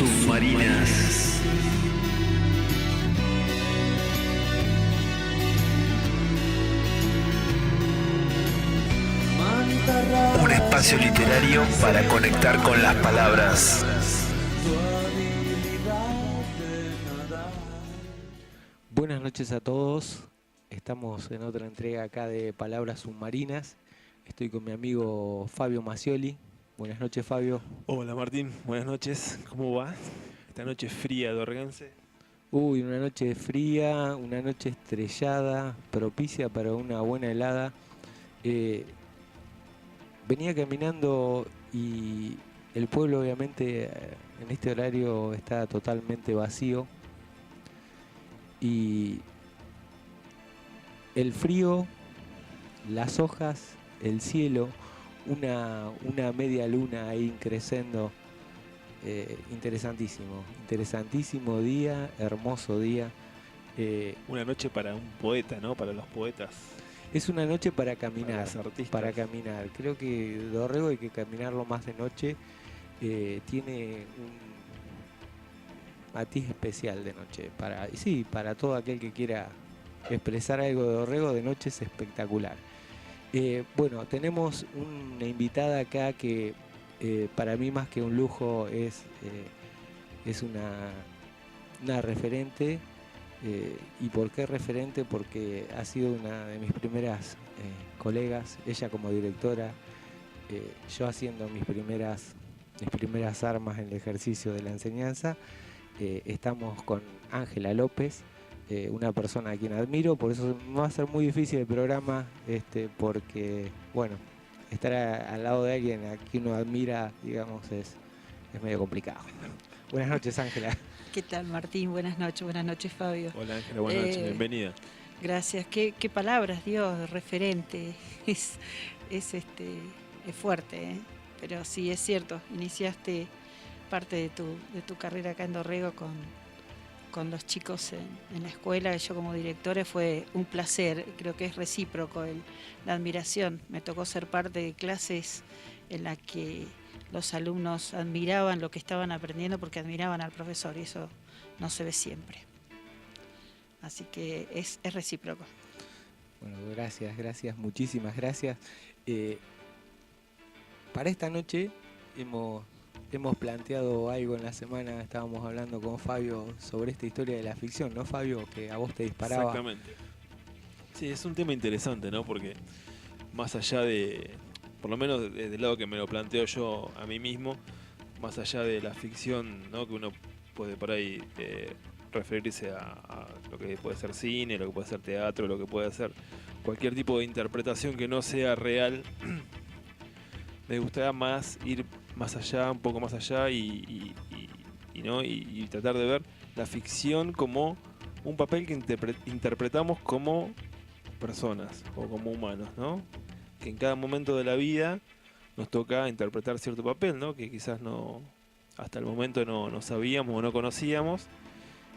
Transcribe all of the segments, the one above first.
submarinas. Un espacio literario para conectar con las palabras. Buenas noches a todos. Estamos en otra entrega acá de Palabras Submarinas. Estoy con mi amigo Fabio Macioli. Buenas noches, Fabio. Hola Martín, buenas noches, ¿cómo va? Esta noche fría de Orgense. Uy, una noche fría, una noche estrellada, propicia para una buena helada. Venía caminando y el pueblo obviamente en este horario está totalmente vacío. Y el frío, las hojas, el cielo, una media luna ahí creciendo. Interesantísimo día, hermoso día. Una noche para un poeta, ¿no? Para los poetas. Es una noche para caminar, los artistas. para caminar. Creo que Dorrego hay que caminarlo más de noche. Tiene un matiz especial de noche. Para todo aquel que quiera expresar algo de Dorrego de noche es espectacular. Bueno, tenemos una invitada acá que para mí más que un lujo es una referente. ¿Y por qué referente? Porque ha sido una de mis primeras colegas, ella como directora, yo haciendo mis primeras armas en el ejercicio de la enseñanza. Estamos con Ángela López, una persona a quien admiro, por eso me va a ser muy difícil el programa, porque, bueno, estar al lado de alguien a quien uno admira, digamos, es medio complicado. Buenas noches, Ángela. ¿Qué tal, Martín? Buenas noches, Fabio. Hola Ángela, buenas noches, bienvenida. Gracias. Qué palabras, Dios, referente. Es fuerte, ¿eh? Pero sí, es cierto, iniciaste parte de tu carrera acá en Dorrego con los chicos en la escuela. Yo como directora fue un placer, creo que es recíproco la admiración. Me tocó ser parte de clases en las que los alumnos admiraban lo que estaban aprendiendo porque admiraban al profesor, y eso no se ve siempre. Así que es recíproco. Bueno, gracias, muchísimas gracias. Para esta noche hemos planteado algo en la semana, estábamos hablando con Fabio sobre esta historia de la ficción, ¿no, Fabio? Que a vos te disparaba. Exactamente. Sí, es un tema interesante, ¿no? Porque más allá de, por lo menos desde el lado que me lo planteo yo a mí mismo, más allá de la ficción, ¿no? Que uno puede por ahí referirse a lo que puede ser cine, lo que puede ser teatro, lo que puede ser cualquier tipo de interpretación que no sea real. Me gustaría más ir más allá, un poco más allá y tratar de ver la ficción como un papel que interpretamos como personas o como humanos, ¿no? Que en cada momento de la vida nos toca interpretar cierto papel, ¿no? Que quizás no hasta el momento no sabíamos o no conocíamos.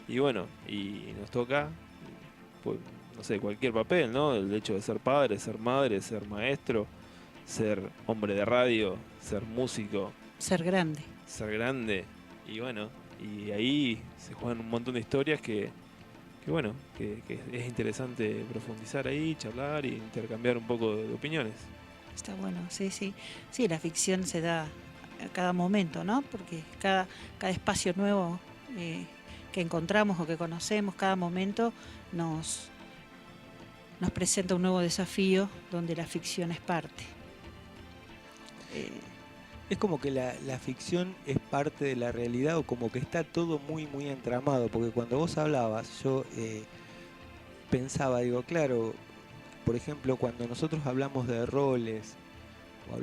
Y bueno, y nos toca, pues, no sé, cualquier papel, ¿no? El hecho de ser padre, ser madre, ser maestro, ser hombre de radio, ser músico. Ser grande. Ser grande. Y bueno, y ahí se juegan un montón de historias que es interesante profundizar ahí, charlar e intercambiar un poco de opiniones. Está bueno, sí. Sí, la ficción se da a cada momento, ¿no? Porque cada espacio nuevo que encontramos o que conocemos, cada momento nos presenta un nuevo desafío donde la ficción es parte. Es como que la ficción es parte de la realidad, o como que está todo muy entramado, porque cuando vos hablabas yo pensaba, digo, claro, por ejemplo, cuando nosotros hablamos de roles o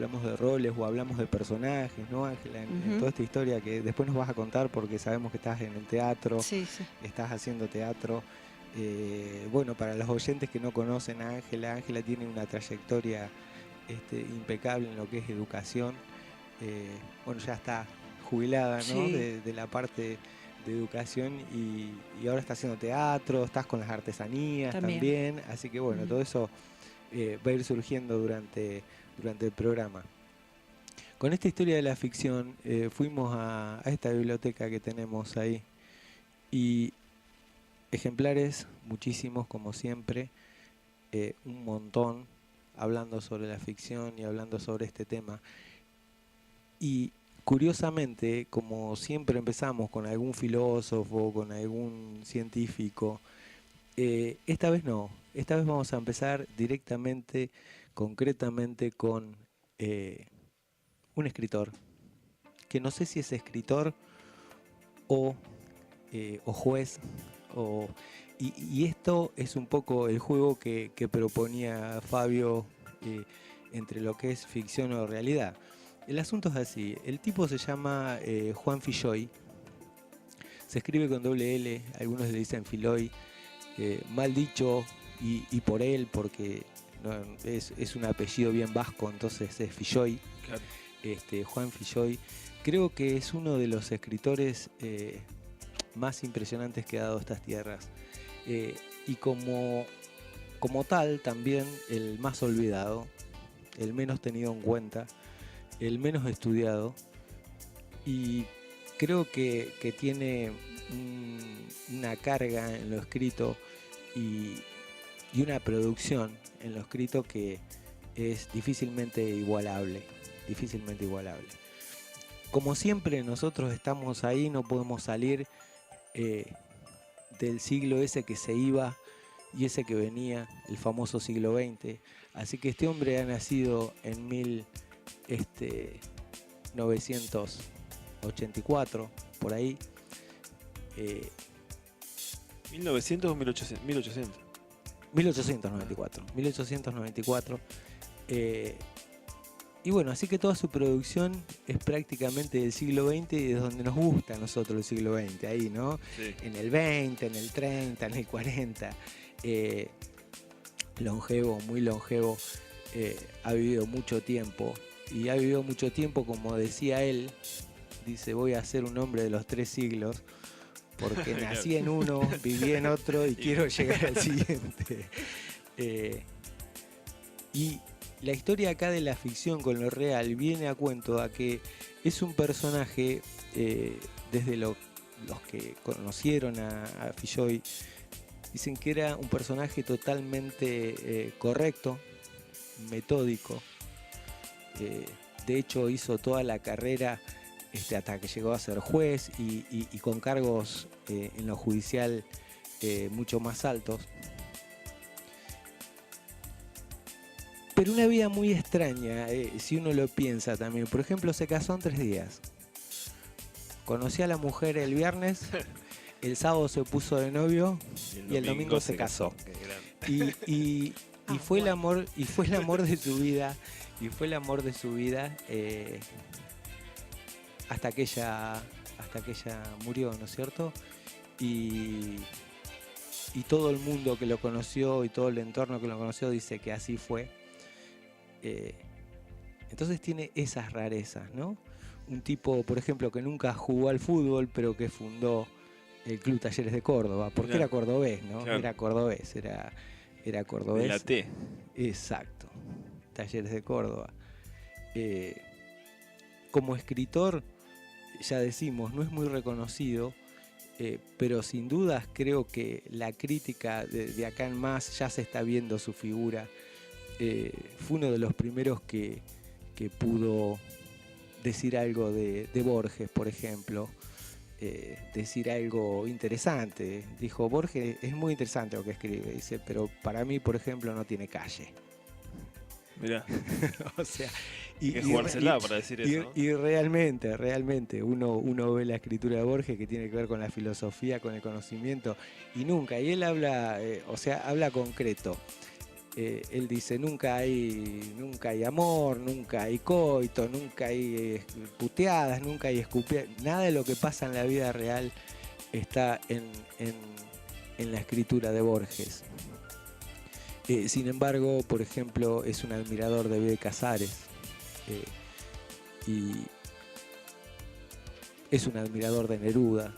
hablamos de personajes, ¿no, Ángela? En toda esta historia que después nos vas a contar, porque sabemos que estás en el teatro, sí. Estás haciendo teatro. Bueno, para los oyentes que no conocen a Ángela, Ángela tiene una trayectoria impecable en lo que es educación. Bueno, ya está jubilada, ¿no? Sí. De la parte de educación y ahora está haciendo teatro, estás con las artesanías también, así que bueno, todo eso va a ir surgiendo durante el programa. Con esta historia de la ficción fuimos a esta biblioteca que tenemos ahí y ejemplares, muchísimos como siempre, un montón, hablando sobre la ficción y hablando sobre este tema. Y curiosamente, como siempre empezamos con algún filósofo, con algún científico, esta vez no, esta vez vamos a empezar directamente, concretamente con un escritor, que no sé si es escritor o juez, y esto es un poco el juego que proponía Fabio entre lo que es ficción o realidad. El asunto es así, el tipo se llama Juan Filloy, se escribe con doble L, algunos le dicen Filoy, mal dicho y por él, porque no, es un apellido bien vasco, entonces es Filloy, Claro. Juan Filloy. Creo que es uno de los escritores más impresionantes que ha dado estas tierras, y como tal también el más olvidado, el menos tenido en cuenta, el menos estudiado, y creo que tiene una carga en lo escrito y una producción en lo escrito que es difícilmente igualable. Como siempre nosotros estamos ahí, no podemos salir del siglo ese que se iba y ese que venía, el famoso siglo XX. Así que este hombre ha nacido en 1984, por ahí. 1900 o 1800. 1894. Y bueno, así que toda su producción es prácticamente del siglo XX y es donde nos gusta a nosotros el siglo XX, ahí, ¿no? Sí. En el 20, en el 30, en el 40. Longevo, muy longevo, ha vivido mucho tiempo. Y ha vivido mucho tiempo, como decía él, dice, voy a ser un hombre de los 3 siglos, porque nací en uno, viví en otro y quiero llegar al siguiente. Y la historia acá de la ficción con lo real viene a cuento a que es un personaje, desde los que conocieron a Filloy, dicen que era un personaje totalmente correcto, metódico. De hecho hizo toda la carrera hasta que llegó a ser juez y con cargos en lo judicial mucho más altos. Pero una vida muy extraña, si uno lo piensa también. Por ejemplo, se casó en 3 días. Conoció a la mujer el viernes, el sábado se puso de novio y el domingo se casó. Y fue el amor, de su vida, hasta que ella murió, ¿no es cierto? Y todo el mundo que lo conoció y todo el entorno que lo conoció dice que así fue. Entonces tiene esas rarezas, ¿no? Un tipo, por ejemplo, que nunca jugó al fútbol, pero que fundó el Club Talleres de Córdoba, porque Claro. era cordobés, ¿no? Claro. Era cordobés. De la T. Exacto, Talleres de Córdoba. Como escritor, ya decimos, no es muy reconocido, pero sin dudas creo que la crítica de acá en más ya se está viendo su figura. Fue uno de los primeros que pudo decir algo de Borges, por ejemplo, decir algo interesante. Dijo, Borges es muy interesante lo que escribe, dice, pero para mí, por ejemplo, no tiene calle. Mirá, O sea, hay que jugársela para decir eso, ¿no? y realmente uno ve la escritura de Borges, que tiene que ver con la filosofía, con el conocimiento, y él habla, habla concreto. Él dice, nunca hay amor, nunca hay coito, nunca hay puteadas, nunca hay escupidas. Nada de lo que pasa en la vida real está en la escritura de Borges. Sin embargo, por ejemplo, es un admirador de Bioy Casares, y es un admirador de Neruda.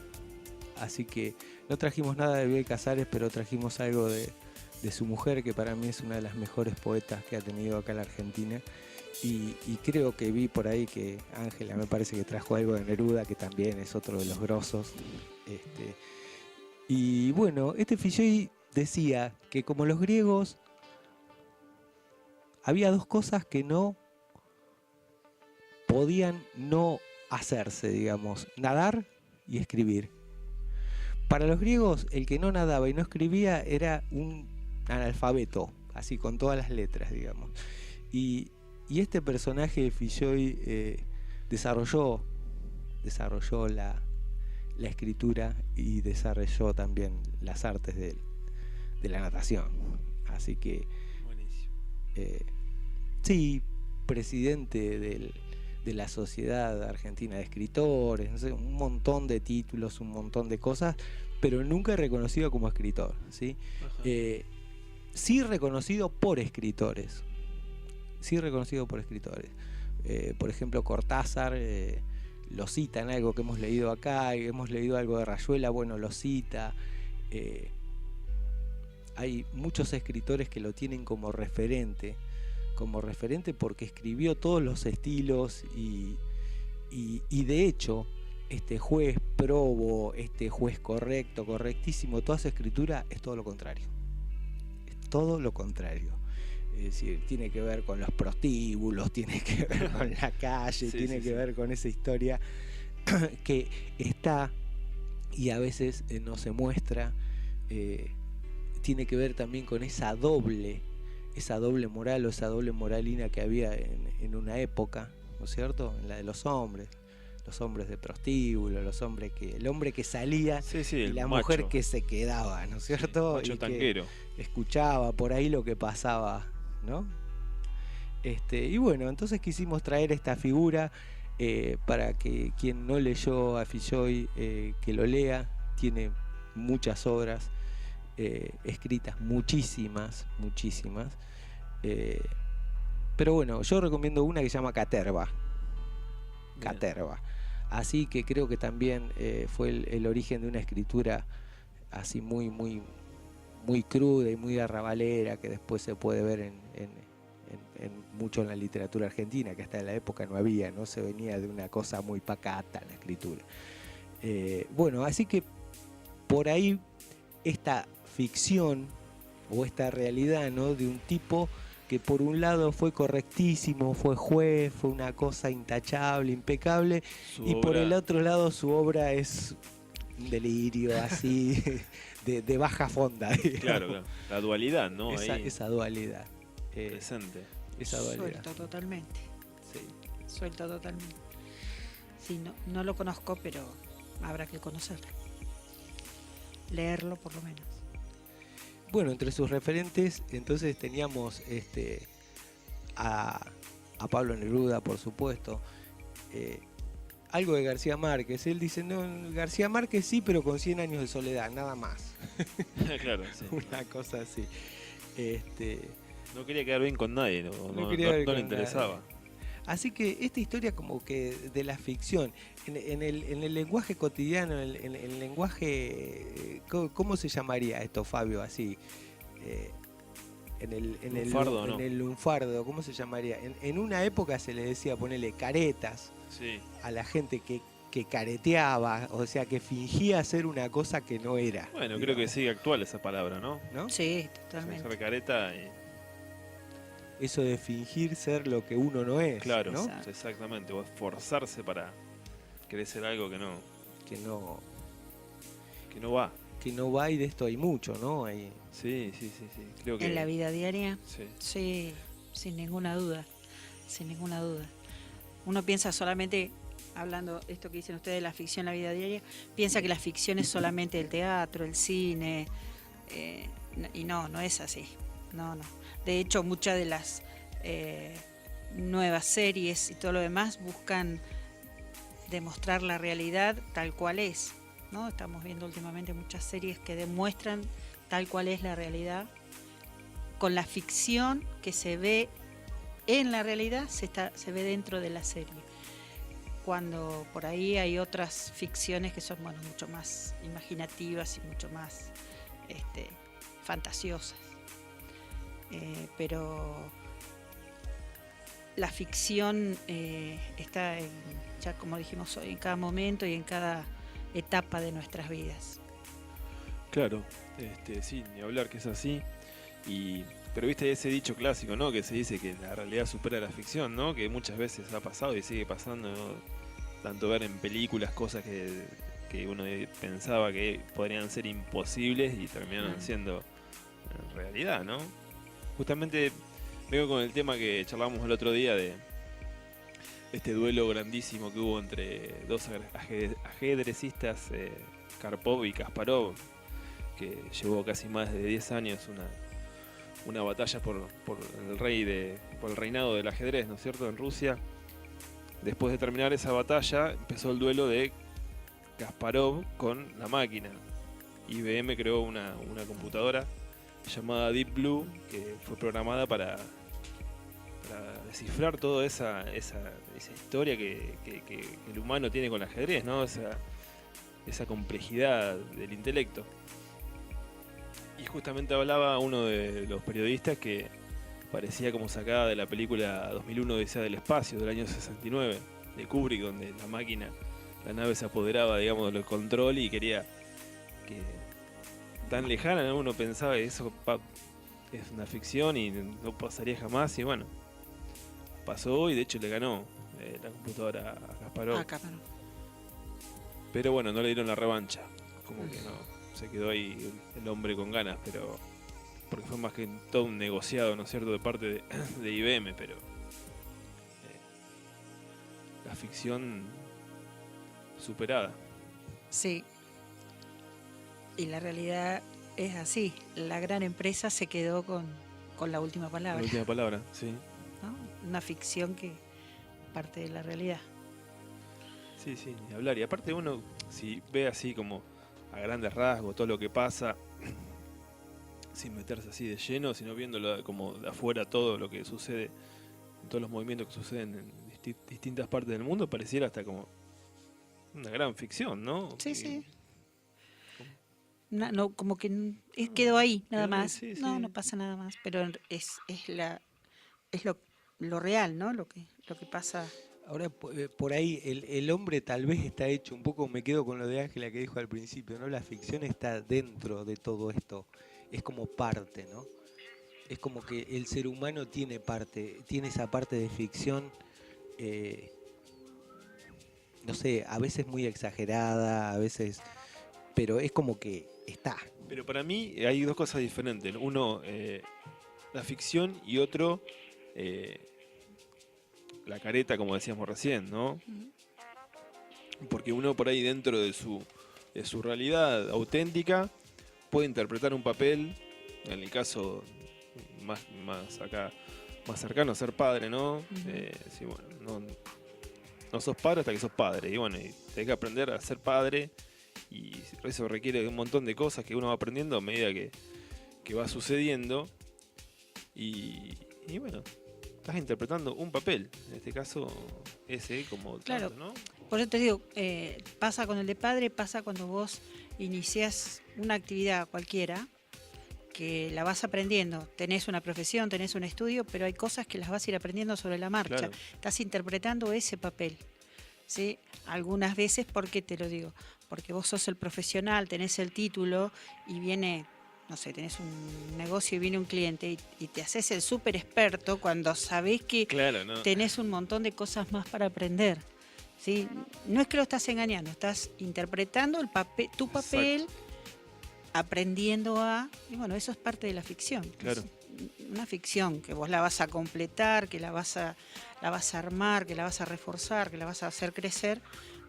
Así que no trajimos nada de Bioy Casares, pero trajimos algo de su mujer, que para mí es una de las mejores poetas que ha tenido acá la Argentina, y creo que vi por ahí que Ángela me parece que trajo algo de Neruda, que también es otro de los grosos. Y bueno, Figgey decía que como los griegos había dos cosas que no podían no hacerse, digamos, nadar y escribir. Para los griegos, el que no nadaba y no escribía era un analfabeto, así con todas las letras, digamos. Y este personaje de Figgey desarrolló la escritura y desarrolló también las artes de la natación. Así que, Buenísimo. sí, presidente de la Sociedad Argentina de Escritores, no sé, un montón de títulos, un montón de cosas, pero nunca reconocido como escritor, ¿sí? Sí reconocido por escritores. Por ejemplo, Cortázar lo cita en algo que hemos leído acá, y hemos leído algo de Rayuela, bueno, lo cita. Hay muchos escritores que lo tienen como referente porque escribió todos los estilos y de hecho este juez probo, este juez correcto, correctísimo, toda su escritura es todo lo contrario. Es todo lo contrario. Es decir, tiene que ver con los prostíbulos, tiene que ver con la calle, tiene que ver con esa historia que está y a veces no se muestra. Tiene que ver también con esa doble moral o esa doble moralina que había en una época, ¿no es cierto? En la de los hombres de prostíbulo, el hombre que salía y la macho. mujer que se quedaba, ¿no es cierto? Macho y tanquero. Que escuchaba por ahí lo que pasaba, ¿no? Y bueno, entonces quisimos traer esta figura para que quien no leyó a Figgey que lo lea. Tiene muchas obras escritas, muchísimas. Pero bueno, yo recomiendo una que se llama Caterva. Así que creo que también fue el origen de una escritura así muy cruda y muy arrabalera, que después se puede ver mucho en la literatura argentina, que hasta en la época no había, ¿no? Se venía de una cosa muy pacata la escritura. Bueno, así que por ahí esta ficción o esta realidad, ¿no? De un tipo que por un lado fue correctísimo, fue juez, fue una cosa intachable, impecable, y por el otro lado su obra es un delirio así de baja fonda, digamos. Claro, la dualidad, ¿no? Esa dualidad. Presente. Esa dualidad. Suelto totalmente. Sí. Suelto totalmente. Sí, no lo conozco, pero habrá que conocerlo. Leerlo por lo menos. Bueno, entre sus referentes entonces teníamos a Pablo Neruda, por supuesto, algo de García Márquez. Él dice, no, García Márquez sí, pero con 100 años de soledad, nada más. Claro, sí. Una cosa así. No quería quedar bien con nadie, no le interesaba. Nadie. Así que esta historia como que de la ficción, en el lenguaje cotidiano, en el lenguaje, ¿cómo se llamaría esto, Fabio? Así, en el lunfardo, ¿cómo se llamaría? En una época se le decía ponerle caretas a la gente que careteaba, o sea, que fingía ser una cosa que no era. Bueno, digamos. creo que sigue actual esa palabra, ¿no? Sí, totalmente. Ser careta Eso de fingir ser lo que uno no es. Claro, ¿no? exactamente. O esforzarse para querer ser algo que no va. Que no va, y de esto hay mucho, ¿no? Sí. Creo que en la vida diaria, sí. sin ninguna duda. Uno piensa solamente, hablando esto que dicen ustedes de la ficción, la vida diaria, piensa que la ficción es solamente el teatro, el cine, y no es así. No. De hecho, muchas de las nuevas series y todo lo demás buscan demostrar la realidad tal cual es, ¿no? Estamos viendo últimamente muchas series que demuestran tal cual es la realidad. Con la ficción que se ve en la realidad, se ve dentro de la serie. Cuando por ahí hay otras ficciones que son mucho más imaginativas y mucho más fantasiosas. Pero la ficción está, ya como dijimos hoy, en cada momento y en cada etapa de nuestras vidas. Claro, sí, ni hablar que es así. Pero viste ese dicho clásico, ¿no? Que se dice que la realidad supera la ficción, ¿no? Que muchas veces ha pasado y sigue pasando, ¿no? Tanto ver en películas cosas que uno pensaba que podrían ser imposibles y terminaron siendo realidad, ¿no? Justamente vengo con el tema que charlamos el otro día de este duelo grandísimo que hubo entre dos ajedrecistas, Karpov y Kasparov, que llevó casi más de 10 años una batalla por el reinado del ajedrez, ¿no es cierto?, en Rusia. Después de terminar esa batalla, empezó el duelo de Kasparov con la máquina. IBM creó una computadora llamada Deep Blue, que fue programada para descifrar toda esa historia que el humano tiene con el ajedrez, ¿no? Esa complejidad del intelecto. Y justamente hablaba uno de los periodistas que parecía como sacada de la película 2001 Odisea del Espacio, del año 69, de Kubrick, donde la nave se apoderaba, digamos, del control y quería que... tan lejana, ¿no? Uno pensaba que eso es una ficción y no pasaría jamás, y bueno, pasó y de hecho le ganó la computadora a Kasparov. Pero bueno, no le dieron la revancha, como que no, se quedó ahí el hombre con ganas, pero porque fue más que todo un negociado, ¿no es cierto?, de parte de IBM, pero la ficción superada. Sí. Y la realidad es así. La gran empresa se quedó con la última palabra. La última palabra, sí. ¿No? Una ficción que parte de la realidad. Sí, ni hablar. Y aparte uno, si ve así como a grandes rasgos todo lo que pasa, sin meterse así de lleno, sino viéndolo como de afuera todo lo que sucede, todos los movimientos que suceden en distintas partes del mundo, pareciera hasta como una gran ficción, ¿no? Sí. No, como que quedó ahí, nada más. Sí. No pasa nada más. Pero es lo real, ¿no? Lo que pasa. Ahora, por ahí, el hombre tal vez está hecho un poco, me quedo con lo de Ángela que dijo al principio, ¿no? La ficción está dentro de todo esto, es como parte, ¿no? Es como que el ser humano tiene esa parte de ficción, no sé, a veces muy exagerada, a veces, pero es como que está. Pero para mí hay dos cosas diferentes, ¿no? Uno, la ficción, y otro, la careta, como decíamos recién, ¿no? Porque uno por ahí dentro de su realidad auténtica puede interpretar un papel, en el caso más cercano a ser padre, ¿no? Sí, bueno, no sos padre hasta que sos padre, y bueno, y tenés que aprender a ser padre, y eso requiere de un montón de cosas que uno va aprendiendo a medida que va sucediendo, y bueno, estás interpretando un papel, en este caso ese como claro, tanto, ¿no? Por eso te digo, pasa con el de padre, pasa cuando vos iniciás una actividad cualquiera, que la vas aprendiendo, tenés una profesión, tenés un estudio, pero hay cosas que las vas a ir aprendiendo sobre la marcha, Claro. Estás interpretando ese papel, ¿sí? Algunas veces, ¿por qué te lo digo? Porque vos sos el profesional, tenés el título y viene, no sé, tenés un negocio y viene un cliente y te haces el súper experto cuando sabés que Claro, ¿no? tenés un montón de cosas más para aprender, ¿sí? No es que lo estás engañando, estás interpretando tu papel, aprendiendo y bueno, eso es parte de la ficción. Claro. Es una ficción que vos la vas a completar, que la vas a armar, que la vas a reforzar, que la vas a hacer crecer,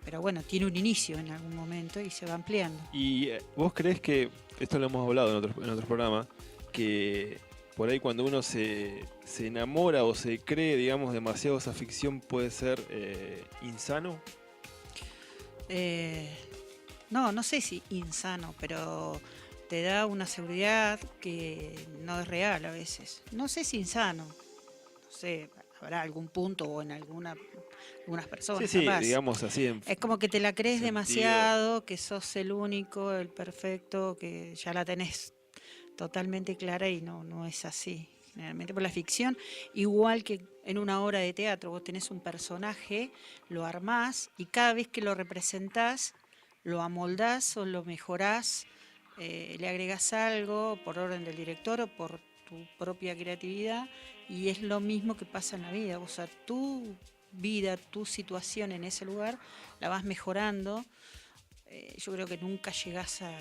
pero bueno, tiene un inicio en algún momento y se va ampliando. ¿Y vos creés que, esto lo hemos hablado en otros programas, que por ahí cuando uno se enamora o se cree, digamos, demasiado esa ficción puede ser insano? No sé si insano, pero te da una seguridad que no es real a veces. No sé si insano, no sé, habrá algún punto o en algunas personas. Sí, capaz. digamos así. Es como que te la crees sentido. demasiado, que sos el único, el perfecto, que ya la tenés totalmente clara y no es así. Generalmente por la ficción, igual que en una obra de teatro. Vos tenés un personaje, lo armás y cada vez que lo representás, lo amoldás o lo mejorás, le agregás algo por orden del director o por tu propia creatividad, y es lo mismo que pasa en la vida. O sea, tu vida, tu situación en ese lugar, la vas mejorando. Yo creo que nunca llegás a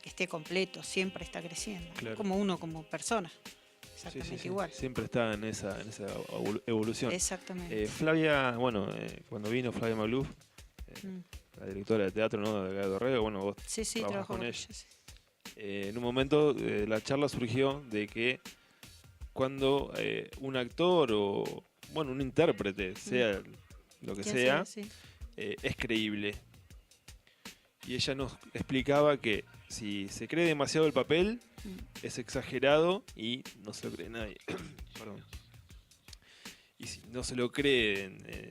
que esté completo, siempre está creciendo, Claro. como uno como persona, Sí, exactamente sí, sí. igual. Siempre está en esa evolución. Exactamente. Flavia, bueno, cuando vino Flavia Magluf, Mm. la directora de teatro, ¿no? De acá de Dorrego, bueno, vos Sí, sí, trabajas trabajo con con ella. ella, sí. En un momento la charla surgió de que cuando un actor o, bueno, un intérprete, sea lo que ¿Quién sea, sí? es creíble. Y ella nos explicaba que si se cree demasiado el papel, Mm. es exagerado y no se lo cree nadie. Perdón. Y si no se lo cree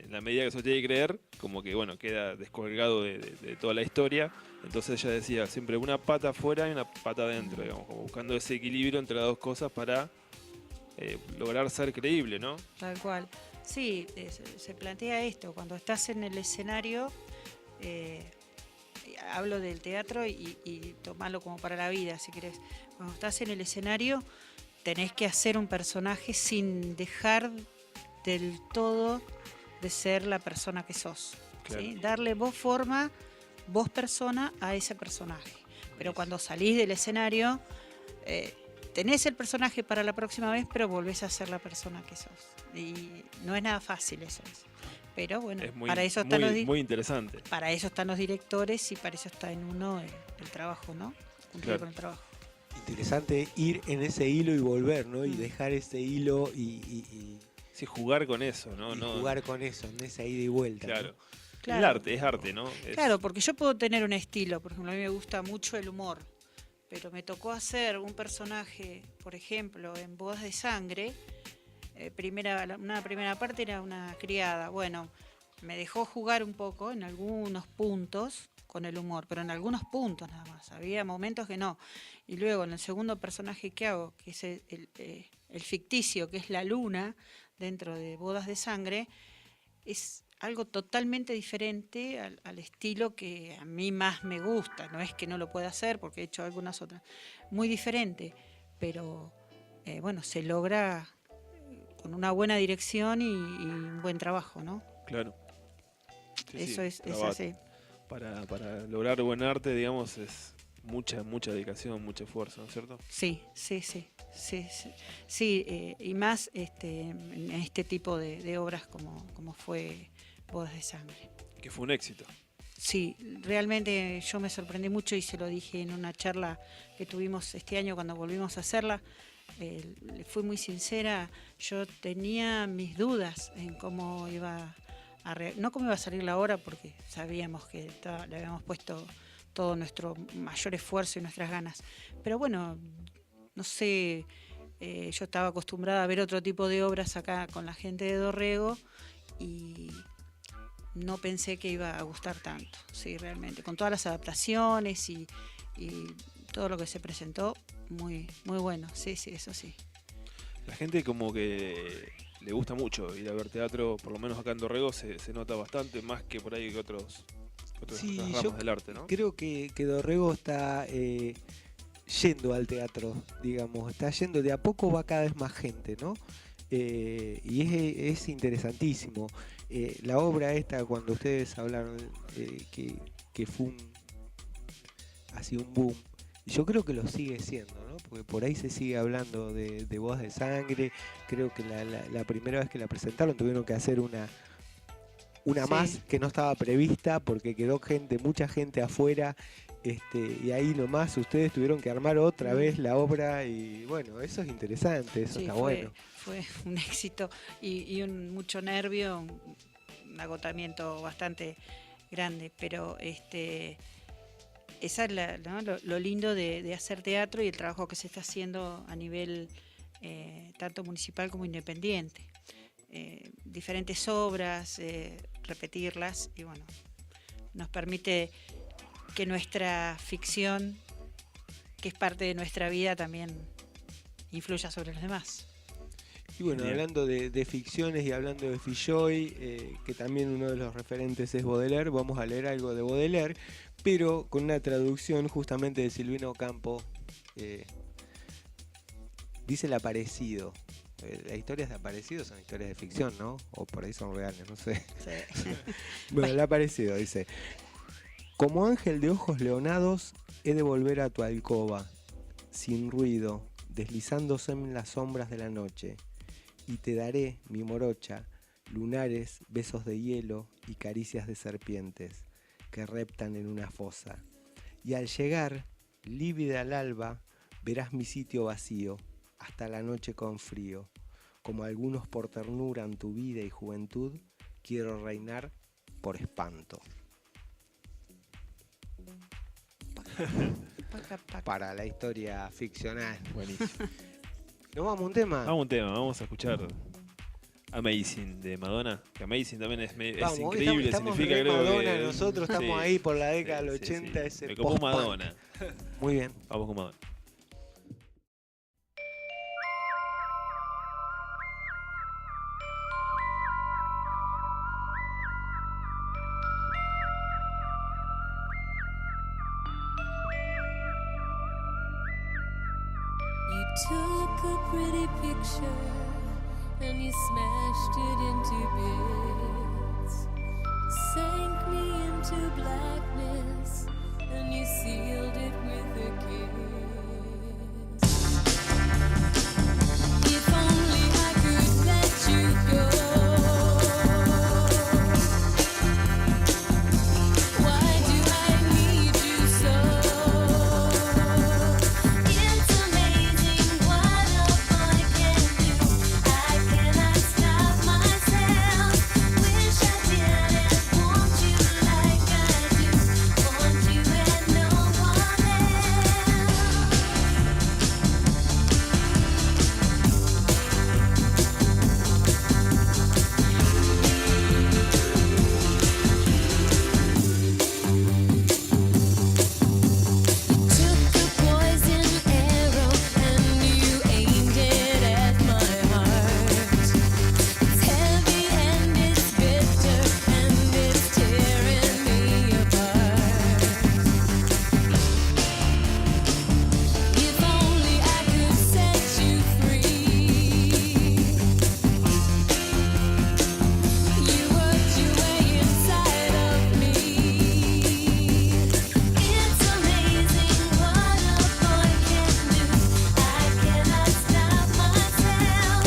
en la medida que se lo tiene que creer, como que bueno, queda descolgado de toda la historia. Entonces ella decía siempre una pata afuera y una pata adentro, digamos, como buscando ese equilibrio entre las dos cosas para lograr ser creíble, ¿no? Tal cual. Sí, se plantea esto, cuando estás en el escenario, hablo del teatro y tomarlo como para la vida, si querés. Cuando estás en el escenario, tenés que hacer un personaje sin dejar del todo de ser la persona que sos. Claro. ¿Sí? Darle vos forma, vos persona a ese personaje. Pero cuando salís del escenario, tenés el personaje para la próxima vez, pero volvés a ser la persona que sos. Y no es nada fácil eso. Pero bueno, Es muy, para eso están muy interesante. para eso están los directores y para eso está en uno el trabajo, ¿no? Cumplir Claro. con el trabajo. Interesante ir en ese hilo y volver, ¿no? Y Mm. dejar ese hilo y Sí, jugar con eso, ¿no? No, jugar con eso, en esa ida y vuelta. ¿no? Claro. Claro. El arte, es arte, ¿no? Claro, porque yo puedo tener un estilo, por ejemplo, a mí me gusta mucho el humor, pero me tocó hacer un personaje, por ejemplo, en Bodas de Sangre, una primera parte era una criada, bueno, me dejó jugar un poco en algunos puntos con el humor, pero en algunos puntos nada más, había momentos que no. Y luego en el segundo personaje que hago, que es el ficticio, que es la luna, dentro de Bodas de Sangre, es algo totalmente diferente al estilo que a mí más me gusta. No es que no lo pueda hacer, porque he hecho algunas otras. Muy diferente, pero bueno, se logra con una buena dirección y un buen trabajo, ¿no? Claro. Sí, Eso sí, es así. Para lograr buen arte, digamos, es mucha esdedicación, mucho esfuerzo, ¿no es cierto? Sí. Sí, y más en este tipo de obras como fue Bodas de Sangre. Que fue un éxito. Sí, realmente yo me sorprendí mucho y se lo dije en una charla que tuvimos este año cuando volvimos a hacerla. Le fui muy sincera, yo tenía mis dudas en cómo iba no cómo iba a salir la obra, porque sabíamos que le habíamos puesto todo nuestro mayor esfuerzo y nuestras ganas. Pero bueno, no sé, yo estaba acostumbrada a ver otro tipo de obras acá con la gente de Dorrego y no pensé que iba a gustar tanto, sí, realmente. Con todas las adaptaciones y todo lo que se presentó, muy bueno, sí, eso sí. La gente como que le gusta mucho ir a ver teatro, por lo menos acá en Dorrego se nota bastante, más que por ahí que otras Sí, ramas yo del arte, ¿no? creo que Dorrego está yendo al teatro, digamos, está yendo, de a poco va cada vez más gente, ¿no? Y es interesantísimo. La obra esta, cuando ustedes hablaron que fue así un boom, yo creo que lo sigue siendo, ¿no? Porque por ahí se sigue hablando de Bodas de Sangre. Creo que la primera vez que la presentaron tuvieron que hacer una Sí. más que no estaba prevista porque quedó mucha gente afuera, y ahí nomás ustedes tuvieron que armar otra vez la obra y bueno, eso es interesante, eso Sí, está fue, bueno. fue un éxito y mucho nervio, un agotamiento bastante grande, pero esa es ¿no? lo lindo de hacer teatro y el trabajo que se está haciendo a nivel tanto municipal como independiente. Diferentes obras, repetirlas y bueno, nos permite que nuestra ficción, que es parte de nuestra vida, también influya sobre los demás. Y bueno, Genial. hablando de ficciones y hablando de Filloy, que también uno de los referentes es Baudelaire, vamos a leer algo de Baudelaire, pero con una traducción justamente de Silvino Campo. Dice el aparecido. Las historias de aparecido son historias de ficción, ¿no? O por ahí son reales, no sé. Sí. Bueno, el aparecido dice: como ángel de ojos leonados, he de volver a tu alcoba, sin ruido, deslizándose en las sombras de la noche, y te daré, mi morocha, lunares, besos de hielo y caricias de serpientes que reptan en una fosa. Y al llegar, lívida al alba, verás mi sitio vacío, hasta la noche con frío. Como algunos por ternura en tu vida y juventud, quiero reinar por espanto. Paca, paca. Para la historia ficcional. Buenísimo. ¿Nos vamos a un tema? Vamos a un tema, vamos a escuchar Amazing de Madonna. Que Amazing también es Vamos, increíble, estamos significa re creo Madonna, que... nosotros estamos Sí, ahí por la sí, década del sí, 80, sí. ese Me copó post-punk. Madonna. Muy bien. Vamos con Madonna. You took a pretty picture and you smashed it into bits. Sank me into blackness and you sealed it with a kiss. If only I could let you go. Why do I need you so? It's amazing what a boy can do. I cannot stop myself. Wish I didn't want you like I do. Want you and no one Took a poison arrow and you aimed it at my heart. It's heavy and it's bitter and it's tearing me apart. If only I could set you free. You worked your way inside of me. It's amazing what a boy can do. I cannot stop myself.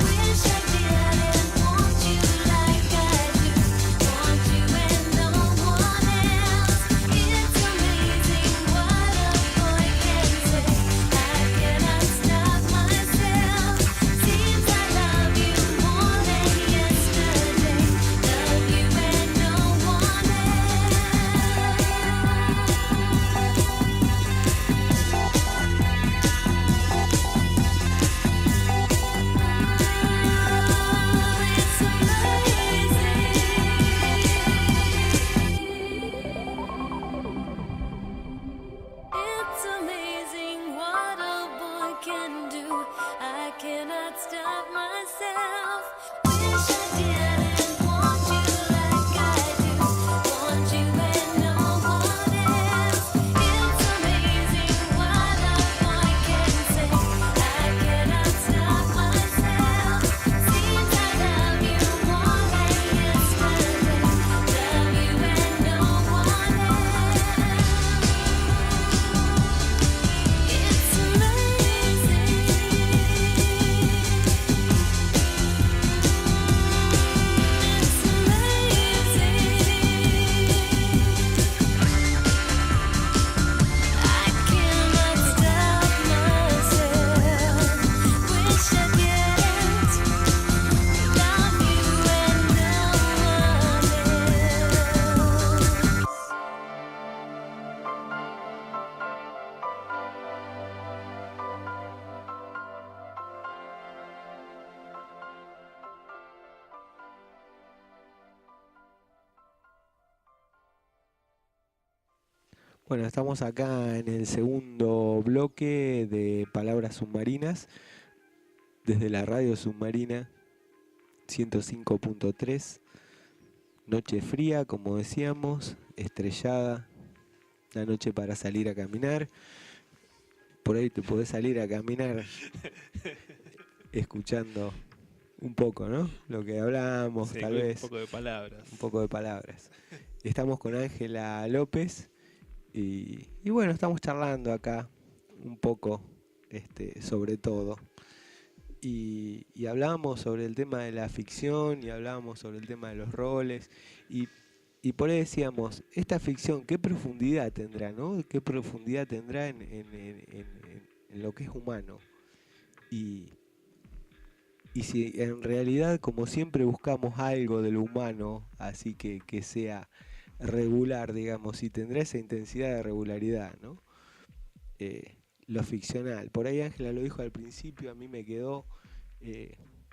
Wish I didn't want you like I do. Want you and no one else. It's amazing what a boy can say. I cannot stop myself. Seems I love you more than yesterday. Love you and no one It's amazing what a boy can do. I cannot stop myself. Wish I didn't want you like I do. Want you and no one else. It's amazing what a boy can say. I cannot stop myself. Seems I love you more than yesterday. Love you and no one else. It's amazing. Bueno, estamos acá en el segundo bloque de Palabras Submarinas desde la radio submarina 105.3. Noche fría, como decíamos, estrellada, una noche para salir a caminar. Por ahí te podés salir a caminar escuchando un poco, ¿no? Lo que hablamos, Sí, tal un vez. poco de palabras. Un poco de palabras. Estamos con Ángela López y bueno, estamos charlando acá un poco sobre todo. Y hablábamos sobre el tema de la ficción y hablábamos sobre el tema de los roles y por ahí decíamos, esta ficción, ¿qué profundidad tendrá, no? ¿Qué profundidad tendrá en lo que es humano? Y si en realidad, como siempre, buscamos algo de lo humano, así que sea regular, digamos, y tendrá esa intensidad de regularidad, ¿no? Lo ficcional. Por ahí Ángela lo dijo al principio, a mí me quedó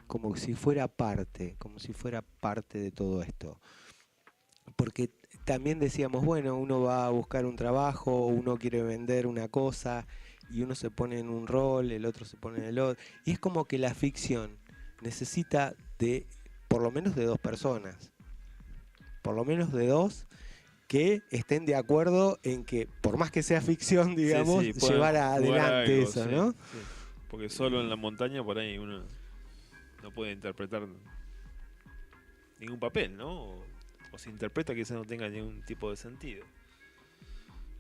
como si fuera parte de todo esto. Porque también decíamos, bueno, uno va a buscar un trabajo, uno quiere vender una cosa, y uno se pone en un rol, el otro se pone en el otro. Y es como que la ficción necesita de, por lo menos de dos personas, por lo menos de dos que estén de acuerdo en que, por más que sea ficción, digamos, Sí, puedan llevar jugar adelante algo, eso, sí, ¿no? sí. Porque solo en la montaña por ahí uno no puede interpretar ningún papel, ¿no? O se interpreta quizás no tenga ningún tipo de sentido.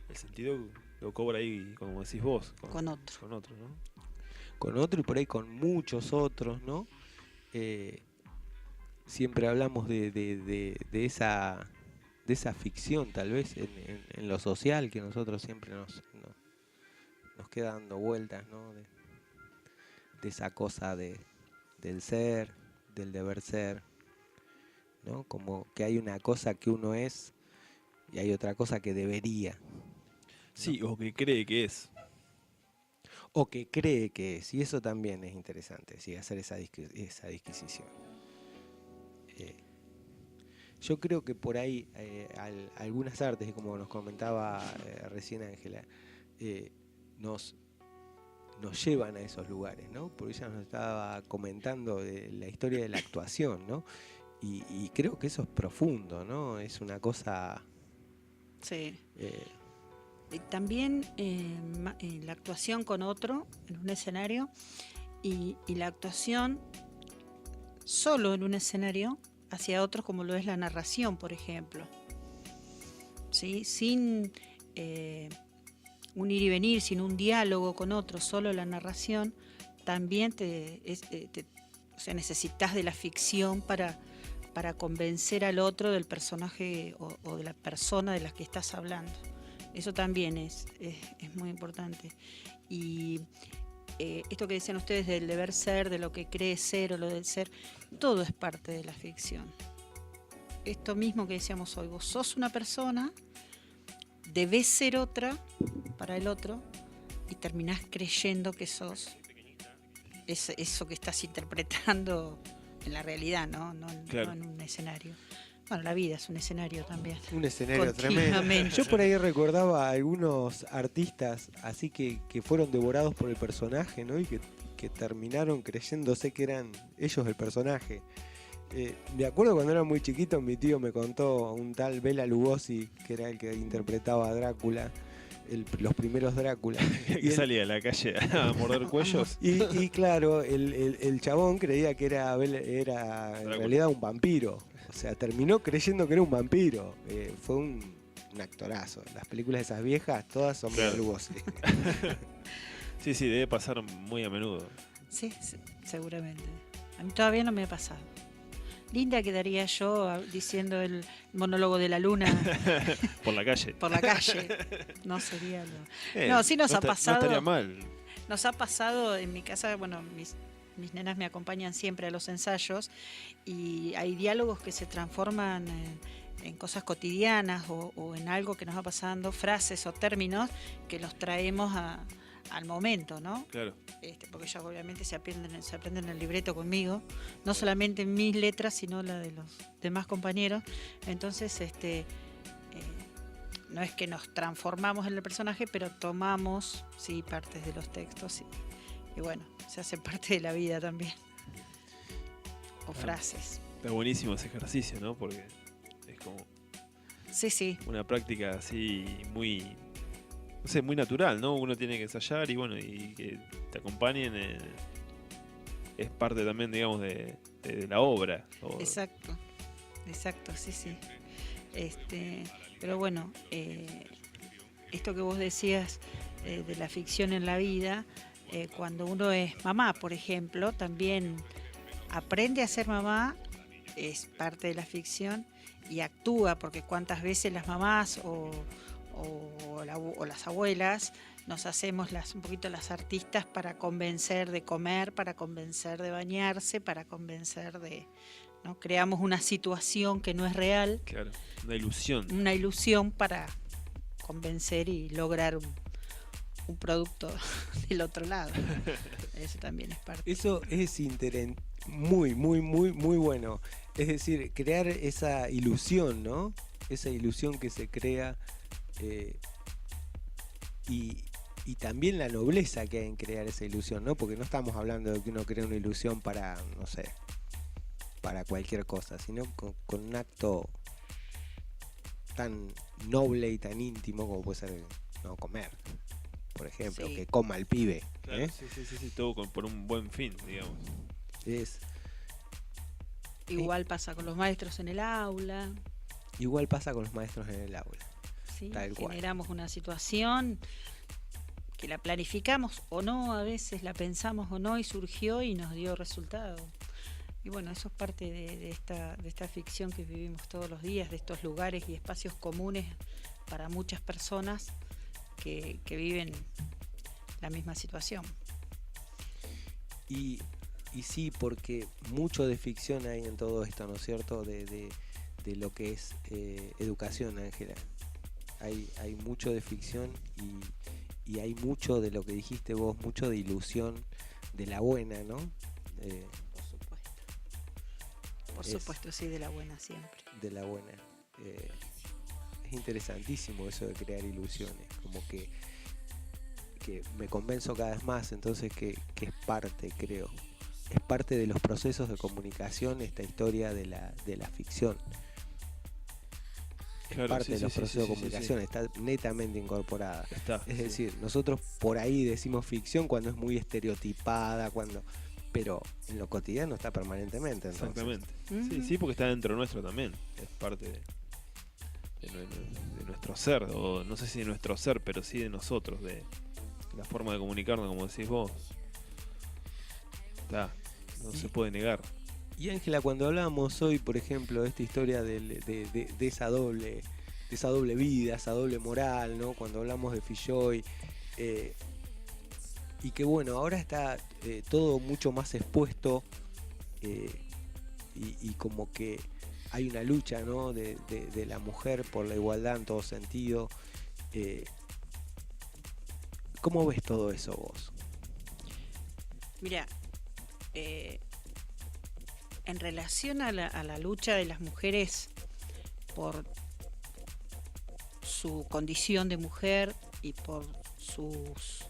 El sentido lo cobra ahí, como decís vos, Con otro. Con otro, ¿no? Con otro y por ahí con muchos otros, ¿no? Siempre hablamos de esa ficción, tal vez, en lo social, que nosotros siempre nos queda dando vueltas, ¿no? De esa cosa del ser, del deber ser, ¿no? Como que hay una cosa que uno es y hay otra cosa que debería. Sí, o que cree que es. O que cree que es, y eso también es interesante, sí, hacer esa disquisición. Yo creo que por ahí algunas artes, como nos comentaba recién Ángela, nos llevan a esos lugares, ¿no? Porque ella nos estaba comentando de la historia de la actuación, ¿no? Y creo que eso es profundo, ¿no? Es una cosa... Sí. También la actuación con otro en un escenario y la actuación solo en un escenario hacia otros, como lo es la narración, por ejemplo. ¿Sí? Sin un ir y venir, sin un diálogo con otro, solo la narración, también o sea, necesitas de la ficción para convencer al otro del personaje o de la persona de la que estás hablando. Eso también es muy importante. Y esto que decían ustedes del deber ser, de lo que cree ser o lo del ser, todo es parte de la ficción. Esto mismo que decíamos hoy, vos sos una persona, debés ser otra para el otro y terminás creyendo que sos eso que estás interpretando en la realidad, ¿no? Claro. No en un escenario. Bueno, la vida es un escenario también. Un escenario tremendo. Continuamente. Yo por ahí recordaba a algunos artistas así que fueron devorados por el personaje, ¿no? Y que terminaron creyéndose que eran ellos el personaje. Me acuerdo cuando era muy chiquito, mi tío me contó un tal Bela Lugosi, que era el que interpretaba a Drácula, los primeros Drácula. Que salía a la calle a morder cuellos. Y claro, el chabón creía que era en realidad un vampiro. O sea, terminó creyendo que era un vampiro. Fue un actorazo. Las películas de esas viejas, todas son Claro. Bela Lugosi. Sí, debe pasar muy a menudo. Sí, seguramente. A mí todavía no me ha pasado. Linda quedaría yo diciendo el monólogo de la luna Por la calle. por la calle. No sería lo... No, sí nos ha pasado. No estaría mal. Nos ha pasado en mi casa, bueno, mis nenas me acompañan siempre a los ensayos y hay diálogos que se transforman en cosas cotidianas o en algo que nos va pasando, frases o términos que los traemos al momento, ¿no? Claro. Porque ellos obviamente se aprenden el libreto conmigo, no solamente mis letras, sino la de los demás compañeros. Entonces, no es que nos transformamos en el personaje, pero tomamos, sí, partes de los textos y bueno, se hace parte de la vida también. O frases. Está buenísimo ese ejercicio, ¿no? Porque es como Sí, sí, una práctica así muy, no sé, muy natural, ¿no? Uno tiene que ensayar y bueno, y que te acompañen es parte también, digamos, de la obra. exacto, sí, sí. Pero bueno, esto que vos decías de la ficción en la vida, cuando uno es mamá, por ejemplo, también aprende a ser mamá, es parte de la ficción, y actúa, porque cuántas veces las mamás o las abuelas nos hacemos un poquito las artistas para convencer de comer, para convencer de bañarse, para convencer de... ¿no? Creamos una situación que no es real, Claro, una ilusión para convencer y lograr un producto del otro lado. Eso también es parte. Eso es muy bueno. Es decir, crear esa ilusión, ¿no? Esa ilusión que se crea y también la nobleza que hay en crear esa ilusión, ¿no? Porque no estamos hablando de que uno crea una ilusión para, no sé, para cualquier cosa, sino con un acto tan noble y tan íntimo como puede ser, no, comer, por ejemplo, Sí. que coma el pibe. Claro, ¿Eh? sí, todo por un buen fin, digamos. Igual pasa con los maestros en el aula. Igual pasa con los maestros en el aula. ¿Sí? Tal cual. Generamos una situación que la planificamos o no, a veces la pensamos o no y surgió y nos dio resultado. Y bueno, eso es parte de esta ficción que vivimos todos los días, de estos lugares y espacios comunes para muchas personas que viven la misma situación. Y sí, porque mucho de ficción hay en todo esto, ¿no es cierto? De lo que es educación, Ángela. Hay mucho de ficción y hay mucho de lo que dijiste vos, mucho de ilusión, de la buena, ¿no? Por supuesto. Por supuesto, sí, de la buena siempre. De la buena. Es interesantísimo eso de crear ilusiones, como que me convenzo cada vez más, entonces que es parte, creo. Es parte de los procesos de comunicación esta historia de la ficción. Es Claro, parte sí, de los sí, procesos sí, de sí, comunicación, está netamente incorporada. Está. Es sí. decir, nosotros por ahí decimos ficción cuando es muy estereotipada, pero en lo cotidiano está permanentemente. Entonces. Exactamente. Ujú. Sí, porque está dentro nuestro también. Es parte de nuestro ser, o no sé si de nuestro ser, pero sí de nosotros, de la forma de comunicarnos, como decís vos. Está, no se puede negar. Y Ángela, cuando hablábamos hoy, por ejemplo, de esta historia de esa doble vida, esa doble moral, ¿no? Cuando hablamos de Filloy, y que bueno, ahora está todo mucho más expuesto y como que hay una lucha, ¿no? de la mujer por la igualdad en todo sentido. ¿Cómo ves todo eso vos? Mira, en relación a la lucha de las mujeres por su condición de mujer y por sus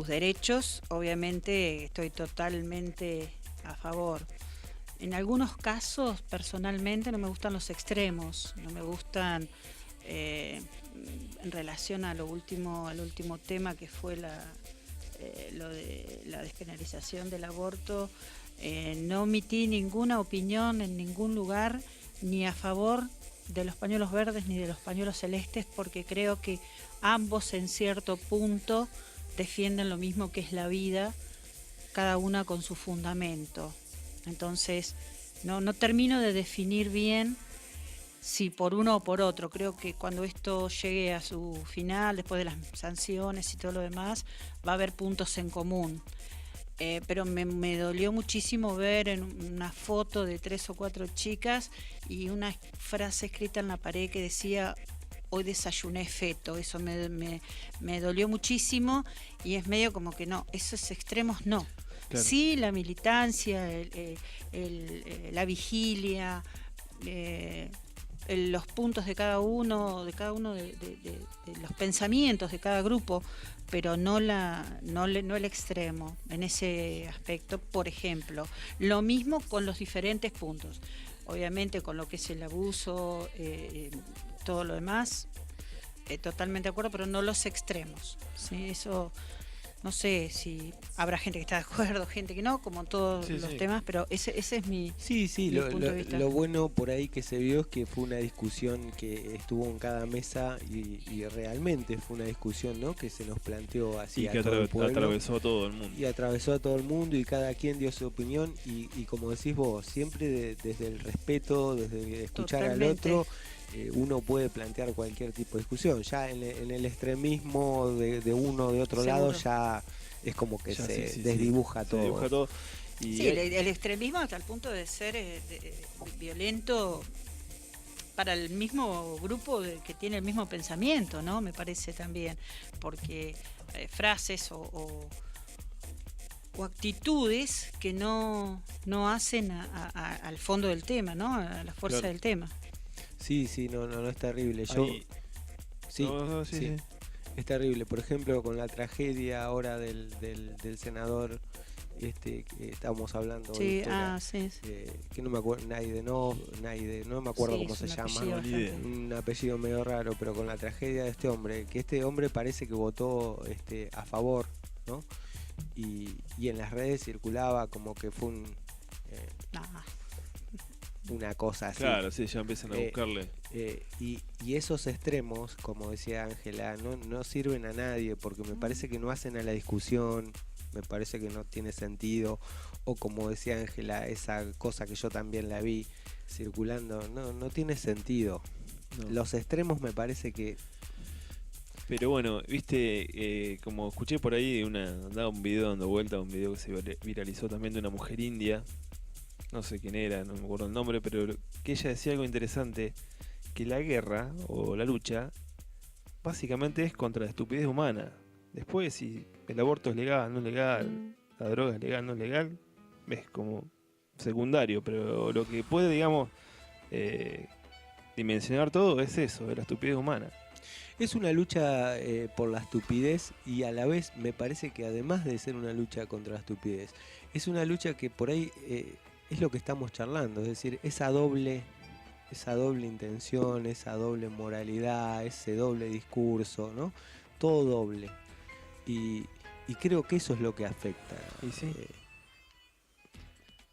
derechos, obviamente estoy totalmente a favor. En algunos casos, personalmente, no me gustan los extremos, no me gustan en relación al último tema que fue lo de la despenalización del aborto. No emití ninguna opinión en ningún lugar, ni a favor de los pañuelos verdes ni de los pañuelos celestes, porque creo que ambos en cierto punto defienden lo mismo, que es la vida, cada una con su fundamento. Entonces, no termino de definir bien si por uno o por otro. Creo que cuando esto llegue a su final, después de las sanciones y todo lo demás, va a haber puntos en común. Pero me dolió muchísimo ver en una foto de 3 o 4 chicas y una frase escrita en la pared que decía: hoy desayuné feto. Eso me dolió muchísimo, y es medio como que no, esos extremos no. Claro. Sí, la militancia, la vigilia, los puntos de cada uno de los pensamientos de cada grupo, pero no el extremo en ese aspecto. Por ejemplo, lo mismo con los diferentes puntos. Obviamente con lo que es el abuso, todo lo demás, totalmente de acuerdo, pero no los extremos, ¿sí? Eso, no sé si habrá gente que está de acuerdo, gente que no, como en todos Sí, los sí. temas, pero ese es mi... Sí, sí, mi punto de vista. lo bueno por ahí que se vio es que fue una discusión que estuvo en cada mesa y realmente fue una discusión, ¿no? Que se nos planteó así Y a que todo el pueblo. atravesó a todo el mundo. Y atravesó a todo el mundo y cada quien dio su opinión y como decís vos, siempre desde el respeto, desde escuchar Totalmente. al otro, uno puede plantear cualquier tipo de discusión. Ya en el extremismo de uno o de otro lado Seguro. ya es como que Ya, se sí, sí, desdibuja sí. todo. Se dibuja todo. Y Sí, el extremismo hasta el punto de ser violento para el mismo grupo que tiene el mismo pensamiento, ¿no? Me parece también, porque frases o actitudes que no hacen al fondo del tema, ¿no? A la fuerza Claro. del tema. Sí, sí, no es terrible. Yo, ahí- sí, no, sí, sí, sí. es terrible. Por ejemplo, con la tragedia ahora del senador que estábamos hablando, Sí, ¿viste? sí. Que no me acuerdo, no me acuerdo Sí, cómo es se un llama. apellido Ni idea. bastante- Un apellido medio raro, pero con la tragedia de este hombre, que este hombre parece que votó a favor, ¿no? Y en las redes circulaba como que fue No, una cosa así. Claro, sí, ya empiezan a Eh, buscarle. Y esos extremos, como decía Ángela, no sirven a nadie porque me parece que no hacen a la discusión, me parece que no tiene sentido, o como decía Ángela, esa cosa que yo también la vi circulando, no tiene sentido. No. Los extremos me parece que... Pero bueno, viste, como escuché por ahí, andaba un video dando vuelta, un video que se viralizó también de una mujer india, no sé quién era, no me acuerdo el nombre, pero que ella decía algo interesante, que la guerra o la lucha básicamente es contra la estupidez humana. Después, si el aborto es legal, no es legal, la droga es legal, no es legal, es como secundario, pero lo que puede, digamos, dimensionar todo es eso, es la estupidez humana. Es una lucha por la estupidez y a la vez me parece que además de ser una lucha contra la estupidez, es una lucha que por ahí es lo que estamos charlando, es decir, esa doble intención, esa doble moralidad, ese doble discurso, ¿no? Todo doble. Y creo que eso es lo que afecta. Y sí.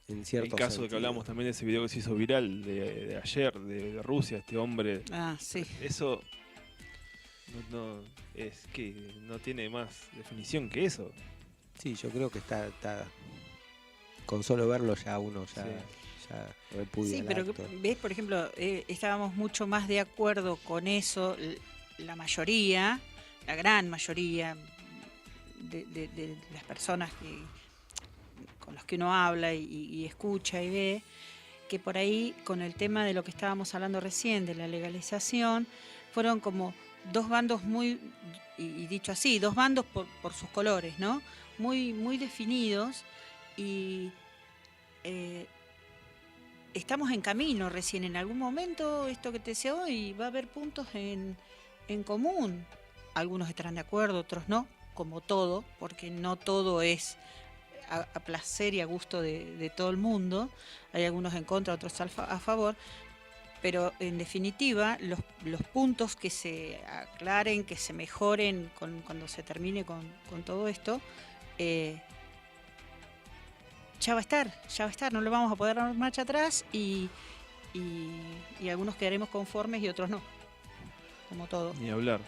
En El cierto caso de que sentido. hablamos también de ese video que se hizo viral de ayer, de Rusia, este hombre. sí. Eso es que no tiene más definición que eso. Sí, yo creo que está con solo verlo ya uno ya repudia Sí, el pero acto. ves, por ejemplo, estábamos mucho más de acuerdo con eso, la mayoría, la gran mayoría de las personas con los que uno habla y escucha y ve, que por ahí con el tema de lo que estábamos hablando recién, de la legalización, fueron como dos bandos y dicho así, dos bandos por sus colores, ¿no? Muy definidos y... estamos en camino recién, en algún momento, esto que te decía hoy, va a haber puntos en común. Algunos estarán de acuerdo, otros no, como todo, porque no todo es a placer y a gusto de todo el mundo. Hay algunos en contra, otros a favor, pero en definitiva los puntos que se aclaren, que se mejoren cuando se termine con todo esto, ya va a estar, no lo vamos a poder dar marcha atrás y algunos quedaremos conformes y otros no, como todo. Ni hablar.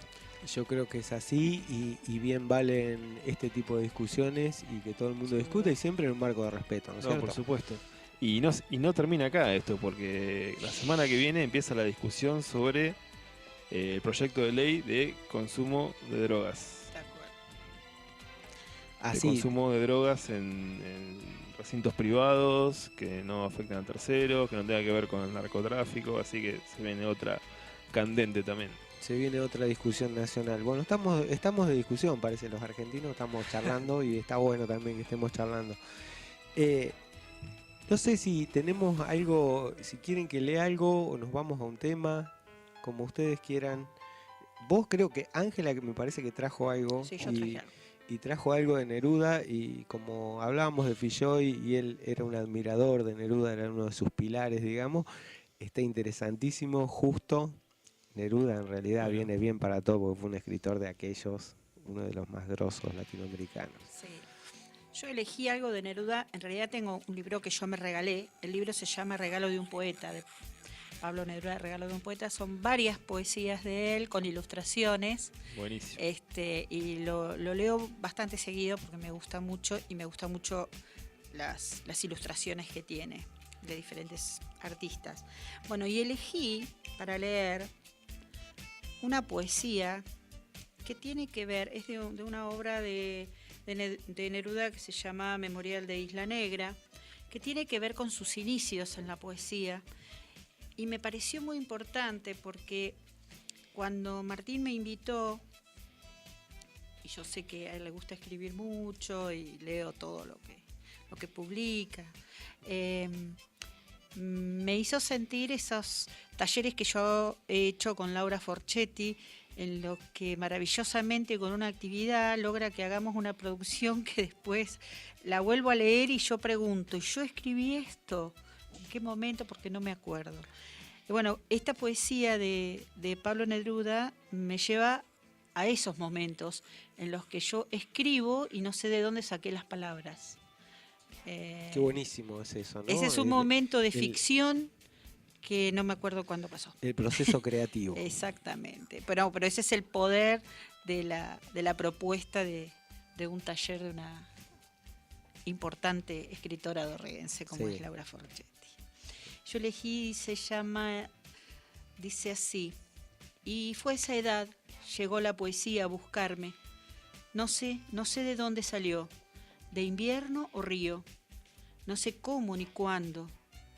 Yo creo que es así y bien valen este tipo de discusiones y que todo el mundo discuta y siempre en un marco de respeto, ¿no es No, cierto? por supuesto. Y no termina acá esto, porque la semana que viene empieza la discusión sobre el proyecto de ley de consumo de drogas. De acuerdo. De Así, consumo de drogas en recintos privados, que no afectan a terceros, que no tenga que ver con el narcotráfico, así que se viene otra candente también. se viene otra discusión nacional. Bueno, estamos de discusión, parece, los argentinos estamos charlando y está bueno también que estemos charlando. No sé si tenemos algo, si quieren que lea algo o nos vamos a un tema, como ustedes quieran. vos creo que Ángela, que me parece que trajo algo. Sí, yo traje algo. Y trajo algo de Neruda, y como hablábamos de Filloy y él era un admirador de Neruda, era uno de sus pilares, digamos, está interesantísimo. Justo Neruda en realidad viene bien para todo, porque fue un escritor de aquellos, uno de los más grosos latinoamericanos. Sí. Yo elegí algo de Neruda, en realidad tengo un libro que yo me regalé, el libro se llama Regalo de un poeta, de Pablo Neruda, Regalo de un poeta, son varias poesías de él con ilustraciones. Buenísimo. Y lo leo bastante seguido porque me gusta mucho, y me gustan mucho las ilustraciones que tiene de diferentes artistas. Bueno, y elegí para leer una poesía que tiene que ver, es de una obra de Neruda que se llama Memorial de Isla Negra, que tiene que ver con sus inicios en la poesía. Y me pareció muy importante porque cuando Martín me invitó, y yo sé que a él le gusta escribir mucho y leo todo lo que publica, me hizo sentir esos talleres que yo he hecho con Laura Forchetti, en lo que maravillosamente con una actividad logra que hagamos una producción que después la vuelvo a leer y yo pregunto, ¿y yo escribí esto? ¿En qué momento? Porque no me acuerdo. Y bueno, esta poesía de Pablo Neruda me lleva a esos momentos en los que yo escribo y no sé de dónde saqué las palabras. Qué buenísimo es eso, ¿no? Ese es un momento de ficción que no me acuerdo cuándo pasó. El proceso creativo. Exactamente. Pero ese es el poder de la propuesta de un taller de una importante escritora dorreguense como es Laura Forchetti. Yo elegí, dice así: y fue esa edad, llegó la poesía a buscarme. No sé de dónde salió, de invierno o río. No sé cómo ni cuándo.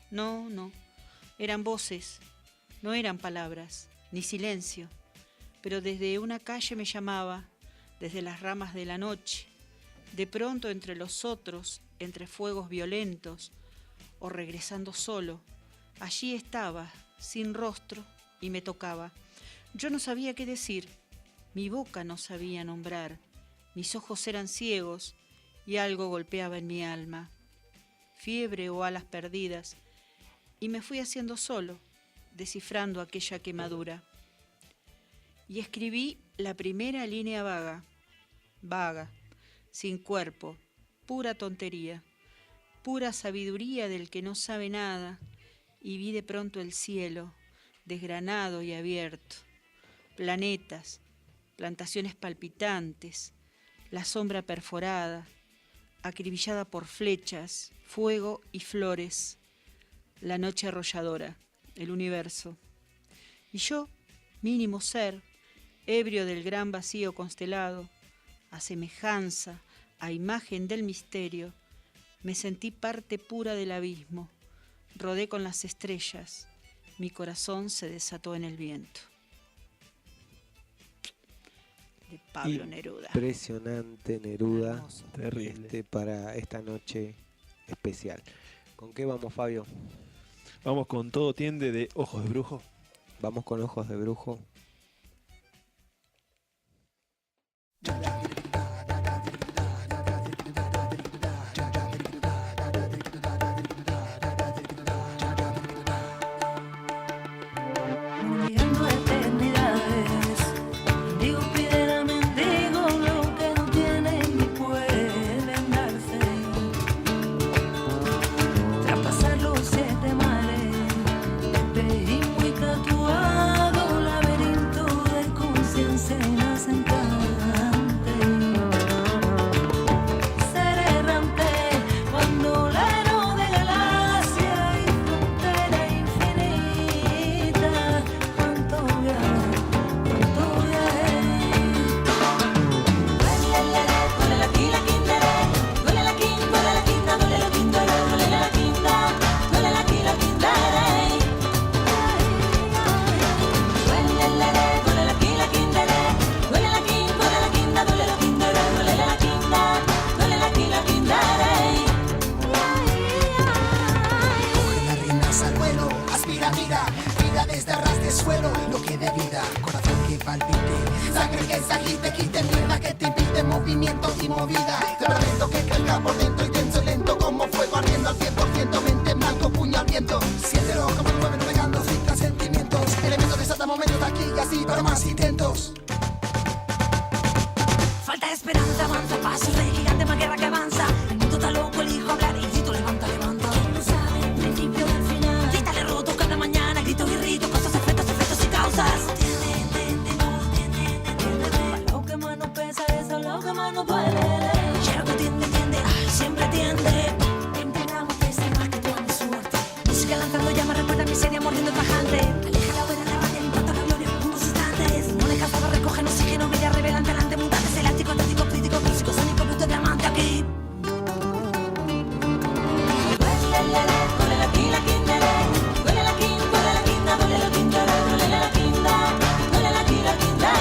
No, eran voces, no eran palabras, ni silencio. Pero desde una calle me llamaba, desde las ramas de la noche, de pronto entre los otros, entre fuegos violentos, o regresando solo. Allí estaba, sin rostro, y me tocaba. Yo no sabía qué decir, mi boca no sabía nombrar, mis ojos eran ciegos, y algo golpeaba en mi alma. Fiebre o alas perdidas, y me fui haciendo solo, descifrando aquella quemadura. Y escribí la primera línea vaga, sin cuerpo, pura tontería, pura sabiduría del que no sabe nada, y vi de pronto el cielo, desgranado y abierto, planetas, plantaciones palpitantes, la sombra perforada, acribillada por flechas, fuego y flores, la noche arrolladora, el universo. Y yo, mínimo ser, ebrio del gran vacío constelado, a semejanza, a imagen del misterio, me sentí parte pura del abismo, rodé con las estrellas, mi corazón se desató en el viento. De Pablo Neruda. Impresionante Neruda. Hermoso. Terrible. Para esta noche especial. ¿Con qué vamos, Fabio? Vamos con Todo tiende de Ojos de Brujo. Vamos con Ojos de Brujo. Llegando a eternidades, digo piden a mendigo lo que no tienen ni pueden darse. Traspasar los 7 mares, espejismo y tatuado, laberinto de conciencia inascendente. Ser errante cuando la ero de galaxia y frontera infinita. Cuánto viaje. Duele la quindere, duele la quinta, duele la quindere, duele la quinta, duele la quindere. Duele la quindere, duele la quindere, duele la quinta, te quite mierda que te impide movimientos y movida. Te prometo que carga por dentro y tenso lento como fuego ardiendo al 100%, mente en blanco, puño al viento. Siéntelo como el mueve navegando sin sentimientos. Elementos desata momentos de aquí y así para más intentos. Falta esperanza, avanza, pasos de gigante, más guerra que avanza. El mundo está loco, elijo hablar y grito, levanta, levanta. ¿Quién no sabe el principio del final? Grítale roto cada mañana, grito y grito, cosas, efectos y causas. Lo que más no pesa es lo que más no puede. Quiero que tiende, ay, siempre tiende. Entendamos que es más que tu suerte. Música lanzando llamas, recuerda miseria, mordiendo tajante. Aleja la buena, la raya, importa la gloria, unos instantes. No dejas nada, recogen oxígeno, vida revelante, delante, mutantes, elástico, estático, crítico, físico, sónico, bruto, diamante aquí. Duele la quinda, duele la quinda, duele la quinda, duele la quinda, duele la quinda, quinda.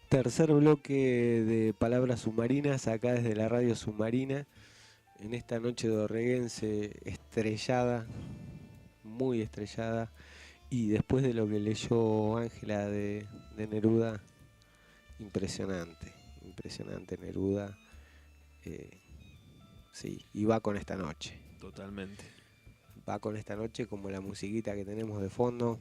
Tercer bloque de Palabras Submarinas, acá desde la radio Submarina, en esta noche dorreguense estrellada, muy estrellada, y después de lo que leyó Ángela de Neruda, impresionante Neruda, sí, y va con esta noche. Totalmente. Va con esta noche como la musiquita que tenemos de fondo.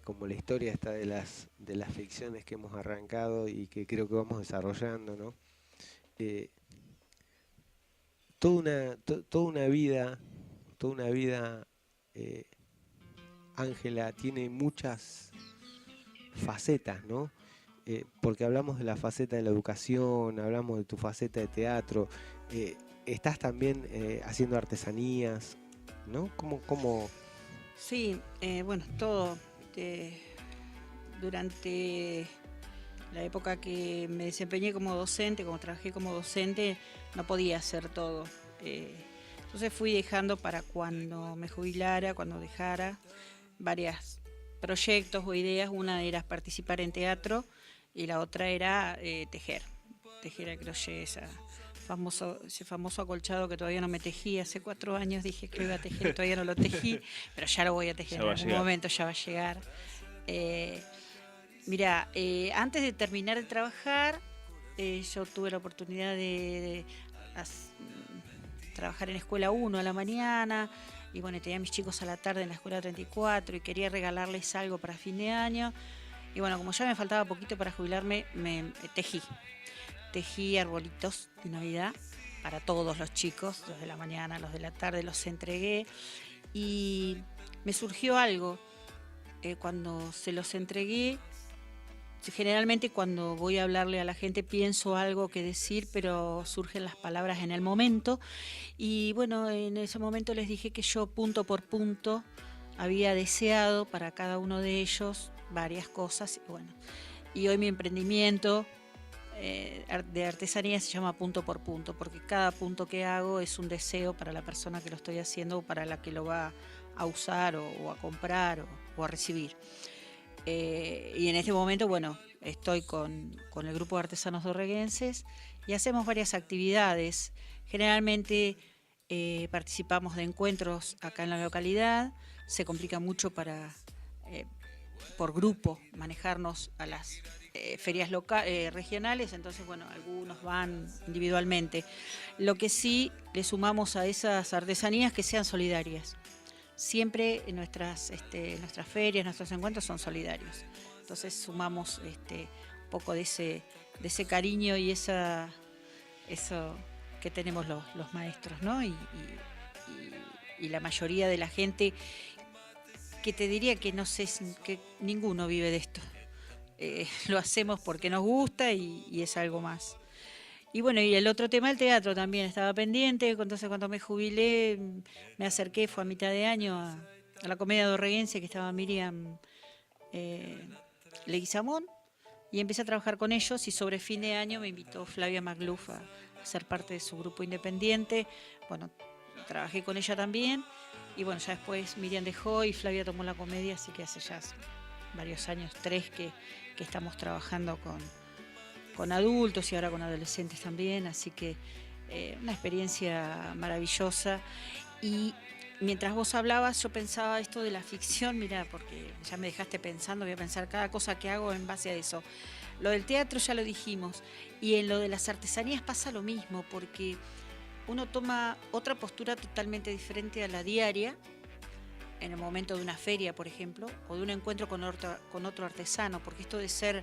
Como la historia esta de las ficciones que hemos arrancado y que creo que vamos desarrollando, ¿no? Toda una vida, Ángela tiene muchas facetas, ¿no? Porque hablamos de la faceta de la educación, hablamos de tu faceta de teatro, estás también haciendo artesanías, ¿no? ¿Cómo? Sí, bueno, todo. Durante la época que me desempeñé como docente, como trabajé como docente, no podía hacer todo. Entonces fui dejando para cuando me jubilara, cuando dejara, varios proyectos o ideas. Una era participar en teatro y la otra era tejer a crochet, ese famoso acolchado que todavía no me tejí. Hace 4 años dije que iba a tejer, todavía no lo tejí, pero ya lo voy a tejer, en algún momento ya va a llegar. Mira, antes de terminar de trabajar, yo tuve la oportunidad de trabajar en Escuela 1 a la mañana, y bueno, tenía a mis chicos a la tarde en la Escuela 34 y quería regalarles algo para fin de año. Y bueno, como ya me faltaba poquito para jubilarme, me tejí arbolitos de Navidad para todos los chicos, los de la mañana, los de la tarde, los entregué. Y me surgió algo cuando se los entregué. Generalmente cuando voy a hablarle a la gente pienso algo que decir, pero surgen las palabras en el momento. Y bueno, en ese momento les dije que yo punto por punto había deseado para cada uno de ellos varias cosas. Y bueno, y hoy mi emprendimiento de artesanía se llama Punto por Punto, porque cada punto que hago es un deseo para la persona que lo estoy haciendo o para la que lo va a usar o a comprar o a recibir. Y en este momento, bueno, estoy con el grupo de artesanos dorreguenses y hacemos varias actividades. Generalmente participamos de encuentros acá en la localidad. Se complica mucho por grupo manejarnos a las ferias regionales, entonces bueno, algunos van individualmente. Lo que sí le sumamos a esas artesanías que sean solidarias. Siempre en nuestras ferias, nuestros encuentros son solidarios. Entonces sumamos un poco de ese cariño y eso que tenemos los maestros, ¿no? Y la mayoría de la gente, que te diría que no sé, que ninguno vive de esto. Lo hacemos porque nos gusta y es algo más. Y bueno, y el otro tema, el teatro, también estaba pendiente. Entonces cuando me jubilé, me acerqué, fue a mitad de año, a la Comedia Dorreguense, que estaba Miriam Leguizamón, y empecé a trabajar con ellos. Y sobre fin de año me invitó Flavia Magluf a ser parte de su grupo independiente. Bueno, trabajé con ella también. Y bueno, ya después Miriam dejó y Flavia tomó la comedia, así que hace ya varios años, 3, que estamos trabajando con adultos y ahora con adolescentes también, así que una experiencia maravillosa. Y mientras vos hablabas, yo pensaba esto de la ficción, mira, porque ya me dejaste pensando, voy a pensar cada cosa que hago en base a eso. Lo del teatro ya lo dijimos, y en lo de las artesanías pasa lo mismo, porque uno toma otra postura totalmente diferente a la diaria, en el momento de una feria, por ejemplo, o de un encuentro con otro artesano, porque esto de ser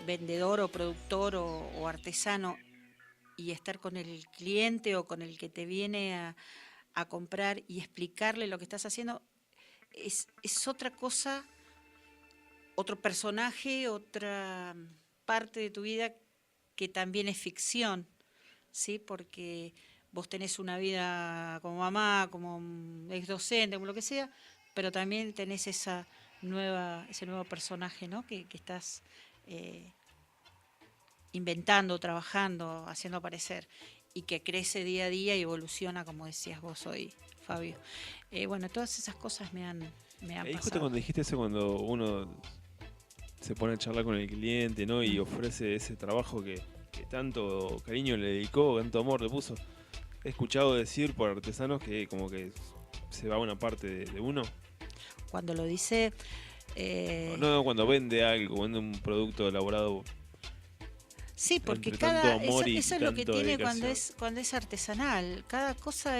vendedor o productor o artesano y estar con el cliente o con el que te viene a comprar y explicarle lo que estás haciendo, es otra cosa, otro personaje, otra parte de tu vida que también es ficción, ¿sí? Porque vos tenés una vida como mamá, como ex docente, como lo que sea, pero también tenés ese nuevo personaje, ¿no? que estás inventando, trabajando, haciendo aparecer, y que crece día a día y evoluciona, como decías vos hoy, Fabio. Bueno, todas esas cosas me han Justo pasado. cuando dijiste eso, cuando uno se pone a charlar con el cliente, ¿no? Y ofrece ese trabajo que tanto cariño le dedicó, tanto amor le puso. He escuchado decir por artesanos que como que se va una parte de uno. Cuando lo dice... No, cuando vende algo, vende un producto elaborado. Sí, porque Entre tanto amor y eso es lo que tanto tiene dedicación. cuando es artesanal. Cada cosa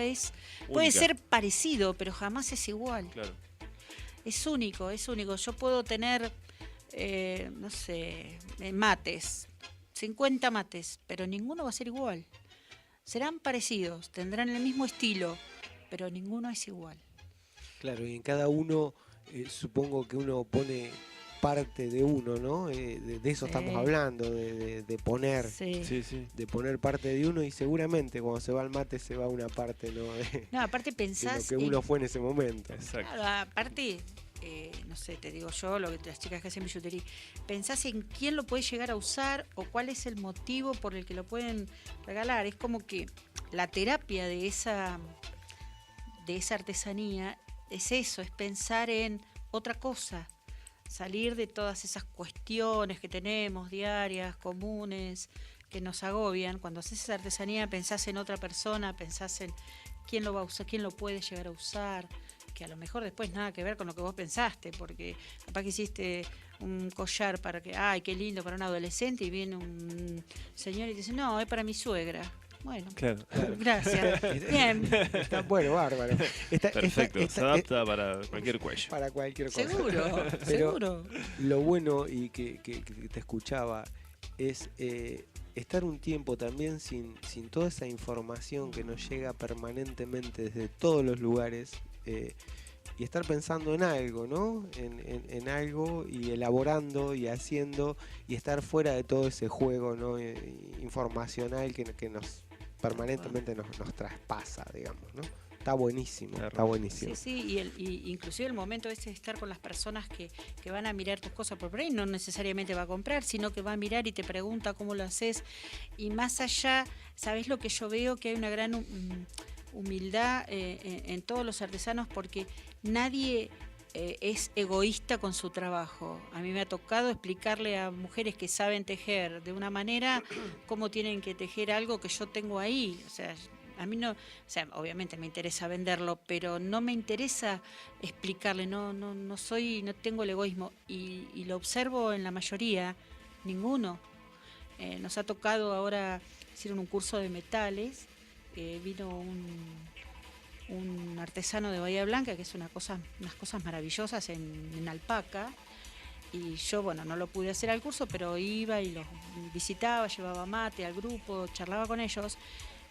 puede Única. ser parecido, pero jamás es igual. Claro. Es único, es único. Yo puedo tener, no sé, mates, 50 mates, pero ninguno va a ser igual. Serán parecidos, tendrán el mismo estilo, pero ninguno es igual. Claro, y en cada uno supongo que uno pone parte de uno, ¿no? De eso Sí. estamos hablando, de poner. Sí. Sí, sí. De poner parte de uno, y seguramente cuando se va al mate se va una parte, ¿no? No, aparte De lo pensás... que uno fue en ese momento. Exacto. Claro, aparte, no sé, te digo yo, lo que las chicas que hacen billutería, pensás en quién lo puede llegar a usar o cuál es el motivo por el que lo pueden regalar. Es como que la terapia de esa artesanía es eso, es pensar en otra cosa, salir de todas esas cuestiones que tenemos diarias, comunes, que nos agobian. Cuando haces esa artesanía pensás en otra persona, pensás en quién lo va a usar, quién lo puede llegar a usar, que a lo mejor después nada que ver con lo que vos pensaste, porque capaz que hiciste un collar para que, ay, qué lindo, para un adolescente, y viene un señor y te dice, no, es para mi suegra. Bueno, Claro. gracias. Bien, Está bueno, bárbaro. Perfecto, se adapta para cualquier cuello. para cualquier cosa. seguro, Pero- seguro. Lo bueno y que te escuchaba es estar un tiempo también sin toda esa información que nos llega permanentemente desde todos los lugares y estar pensando en algo, ¿no? En algo y elaborando y haciendo y estar fuera de todo ese juego, ¿no? Informacional que nos permanentemente nos traspasa, digamos, ¿no? Está buenísimo, está buenísimo. Sí, sí, y inclusive el momento ese de estar con las personas que van a mirar tus cosas por ahí, no necesariamente va a comprar, sino que va a mirar y te pregunta cómo lo haces. Y más allá, ¿sabés lo que yo veo? Que hay una gran humildad en todos los artesanos porque nadie es egoísta con su trabajo. A mí me ha tocado explicarle a mujeres que saben tejer de una manera cómo tienen que tejer algo que yo tengo ahí. O sea, a mí no, o sea, obviamente me interesa venderlo, pero no me interesa explicarle, no tengo el egoísmo y lo observo en la mayoría, ninguno. Nos ha tocado ahora, hicieron un curso de metales, vino un artesano de Bahía Blanca que hace unas cosas maravillosas en alpaca. Y yo, bueno, no lo pude hacer al curso, pero iba y los visitaba, llevaba mate al grupo, charlaba con ellos.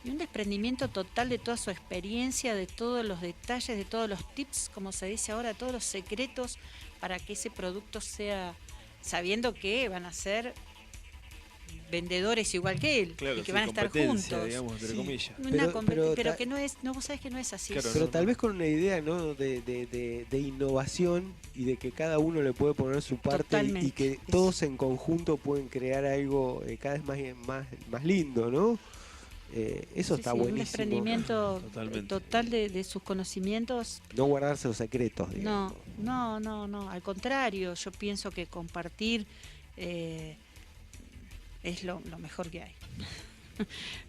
Y un desprendimiento total de toda su experiencia, de todos los detalles, de todos los tips, como se dice ahora, todos los secretos para que ese producto sea, sabiendo que van a ser vendedores igual que él Claro, y que sí, van a estar competencia, juntos. digamos, entre Sí. comillas. Pero Que no es, no, vos sabés que no es así. Claro, Pero no, tal no. vez con una idea, ¿no? de innovación y de que cada uno le puede poner su parte y que Totalmente. todos en conjunto pueden crear algo cada vez más lindo, ¿no? Eso Sí, está sí, un buenísimo. desprendimiento Totalmente. total de sus conocimientos. No guardarse los secretos, digamos. No, al contrario, yo pienso que compartir es lo mejor que hay.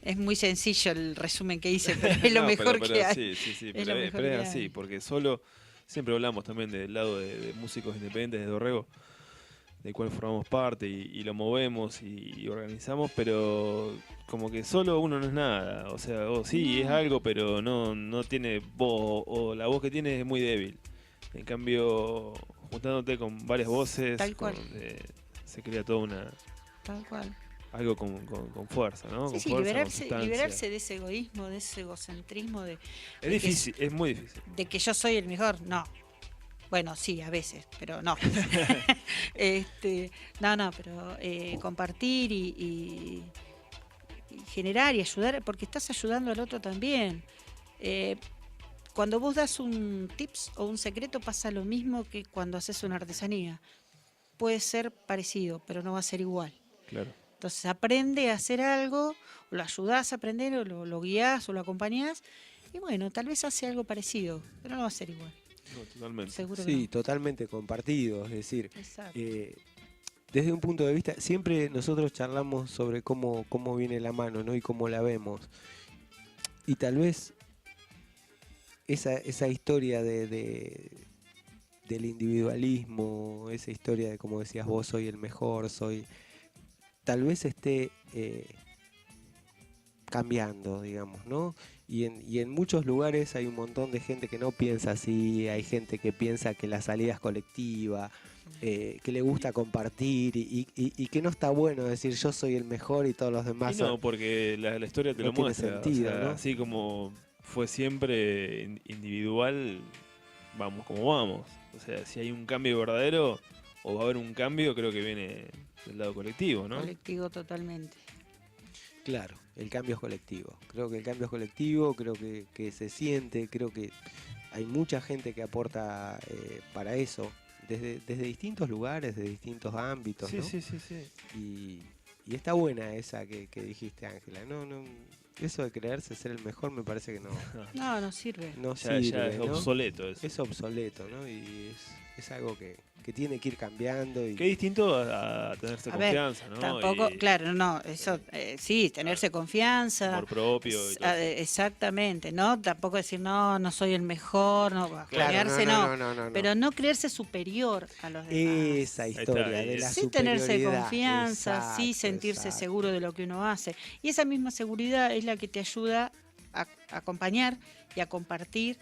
Es muy sencillo el resumen que hice, pero es lo No, mejor pero que hay. Sí, Es lo pero mejor es que así, hay. porque solo, siempre hablamos también del lado de músicos independientes de Dorrego, del cual formamos parte y lo movemos y organizamos, pero como que solo uno no es nada, o sea, sí, es algo, pero no tiene voz, o la voz que tiene es muy débil. En cambio, juntándote con varias voces, Tal cual. se crea toda Tal cual. algo con fuerza, ¿no? Sí, Con sí, fuerza, con sustancia. liberarse de ese egoísmo, de ese egocentrismo, Es difícil, es muy difícil. de que yo soy el mejor. No. Bueno, sí, a veces, pero no. Pero compartir y generar y ayudar, porque estás ayudando al otro también. Cuando vos das un tips o un secreto pasa lo mismo que cuando haces una artesanía. Puede ser parecido, pero no va a ser igual. Claro. Entonces aprende a hacer algo, o lo ayudás a aprender, o lo guías, o lo acompañás, y bueno, tal vez hace algo parecido, pero no va a ser igual. No, totalmente. Seguro Sí, que totalmente compartido. Es decir, no. Exacto. desde un punto de vista, siempre nosotros charlamos sobre cómo viene la mano, ¿no? Y cómo la vemos. Y tal vez esa historia del individualismo, esa historia de, como decías vos, soy el mejor, tal vez esté cambiando, digamos, ¿no? Y en muchos lugares hay un montón de gente que no piensa así, hay gente que piensa que la salida es colectiva, que le gusta compartir y que no está bueno decir yo soy el mejor y todos los demás Y no, porque la historia te no lo tiene muestra. sentido, o sea, ¿no? Así como fue siempre individual, vamos como vamos. O sea, si hay un cambio verdadero o va a haber un cambio, creo que viene del lado colectivo, ¿no? Colectivo totalmente. Claro, el cambio es colectivo. Creo que el cambio es colectivo, creo que se siente, creo que hay mucha gente que aporta para eso, desde distintos lugares, de distintos ámbitos, Sí, ¿no? sí. Y está buena esa que dijiste, Ángela. No, eso de creerse ser el mejor me parece que No sirve. no Ya sirve, es ¿no? obsoleto eso. Es obsoleto, ¿no? Y es algo que tiene que ir cambiando. Y Qué distinto a tenerse A ver, confianza, ¿no? Tampoco, Y claro, no, eso sí, tenerse confianza. amor propio y todo. Exactamente, ¿no? Tampoco decir, no soy el mejor, no, Claro, creerse no. no. Pero no creerse superior a los demás. Esa historia está, de la Sí tenerse superioridad. confianza, sí Exacto, sentirse exacto. seguro de lo que uno hace. Y esa misma seguridad es es la que te ayuda a acompañar y a compartir,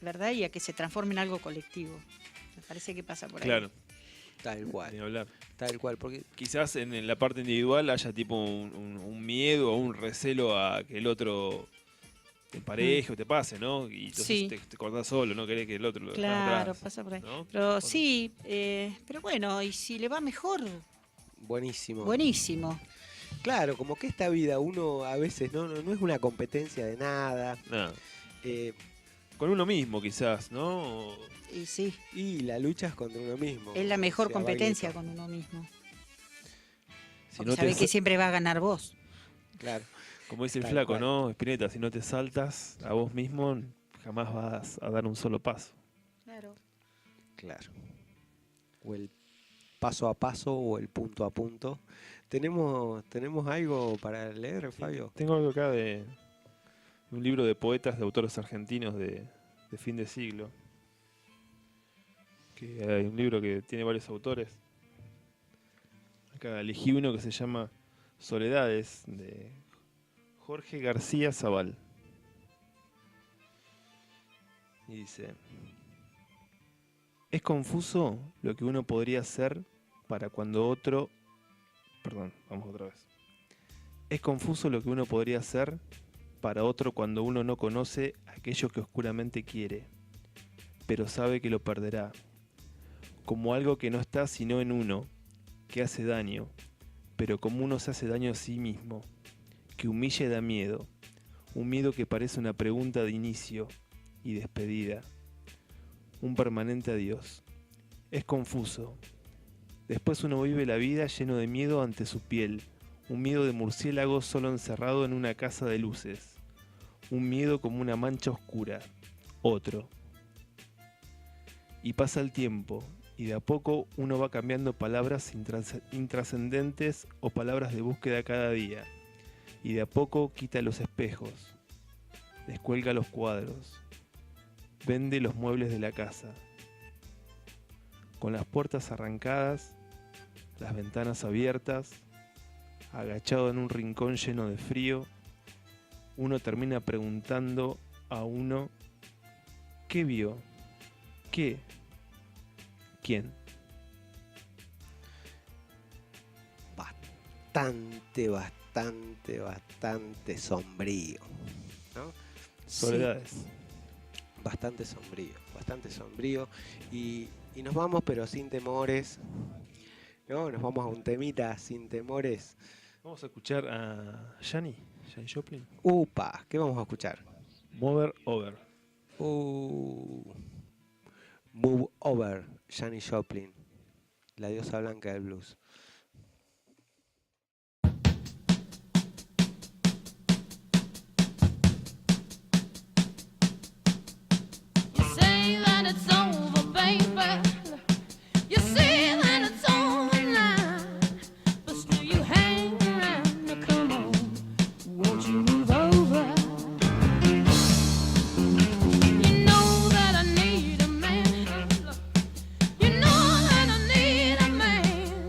¿verdad? Y a que se transforme en algo colectivo. Me parece que pasa por ahí. Claro, Tal ni cual, hablar. tal cual. Porque Quizás en la parte individual haya tipo un miedo o un recelo a que el otro te empareje o te pase, ¿no? Y entonces Sí. te cortás solo, no querés que el otro lo deje Claro, atrás, pasa por ahí. ¿no? Pero sí, pero bueno, y si le va mejor, buenísimo. buenísimo. Claro, como que esta vida uno a veces no es una competencia de nada. Nada. eh, Con uno mismo quizás, ¿no? Y sí, y la lucha es contra uno mismo. es la mejor O sea, competencia Baglietto. con uno mismo. Si Porque no sabés te que sa- siempre va a ganar vos. Claro, Como dice el Tal flaco, cual. ¿no? Spinetta, si no te saltas a vos mismo, jamás vas a dar un solo paso. Claro. claro. O el paso a paso o el punto a punto. ¿Tenemos algo para leer, Fabio? Tengo algo acá de un libro de poetas de autores argentinos de fin de siglo. Que hay un libro que tiene varios autores. Acá elegí uno que se llama Soledades, de Jorge García Zabal. Y dice: es confuso lo que uno podría hacer para cuando otro... Perdón, vamos otra vez. Es confuso lo que uno podría hacer para otro cuando uno no conoce aquello que oscuramente quiere, pero sabe que lo perderá, como algo que no está sino en uno, que hace daño, pero como uno se hace daño a sí mismo, que humilla y da miedo, un miedo que parece una pregunta de inicio y despedida, un permanente adiós. Es confuso. Después uno vive la vida lleno de miedo ante su piel, un miedo de murciélago solo encerrado en una casa de luces, un miedo como una mancha oscura, otro. Y pasa el tiempo, y de a poco uno va cambiando palabras intrascendentes o palabras de búsqueda cada día, y de a poco quita los espejos, descuelga los cuadros, vende los muebles de la casa. Con las puertas arrancadas, las ventanas abiertas, agachado en un rincón lleno de frío, uno termina preguntando a uno: ¿qué vio? ¿Qué? ¿Quién? Bastante sombrío, ¿no? Soledades. Bastante sombrío. Y nos vamos, pero sin temores, ¿no? Nos vamos a un temita sin temores. Vamos a escuchar a Janis Joplin. Upa, ¿qué vamos a escuchar? Mover Over. Move Over, Janis Joplin, la diosa blanca del blues. You say that it's over, baby. You say that it's over now. But still you hang around. Now come on, won't you move over? You know that I need a man. You know that I need a man.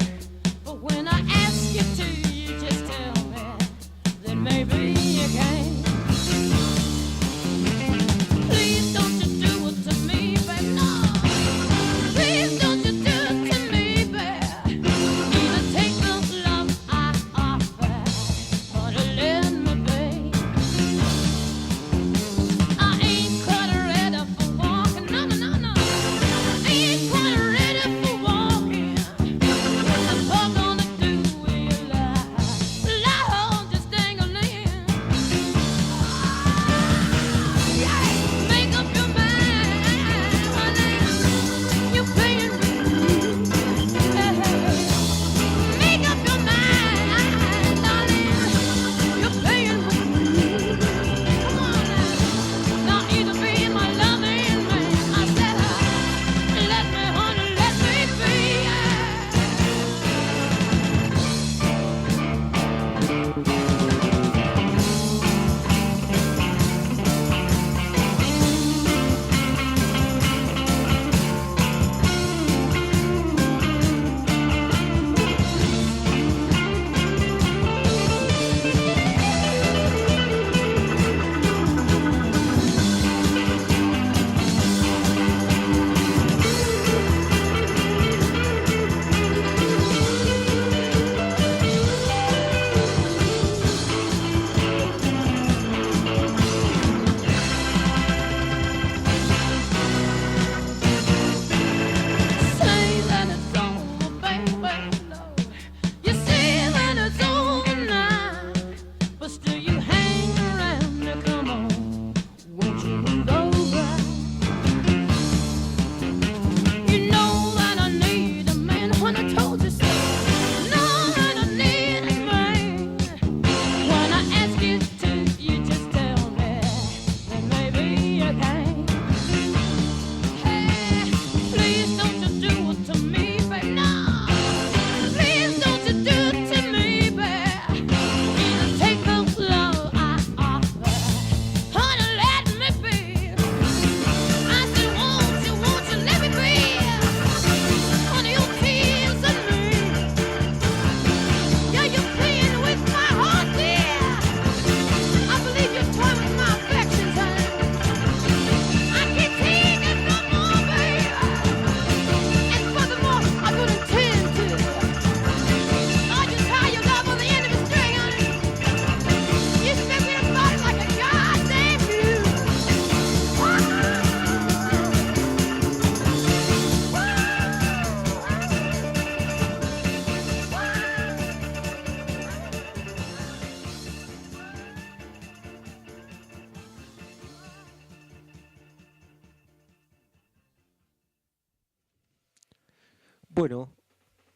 Bueno,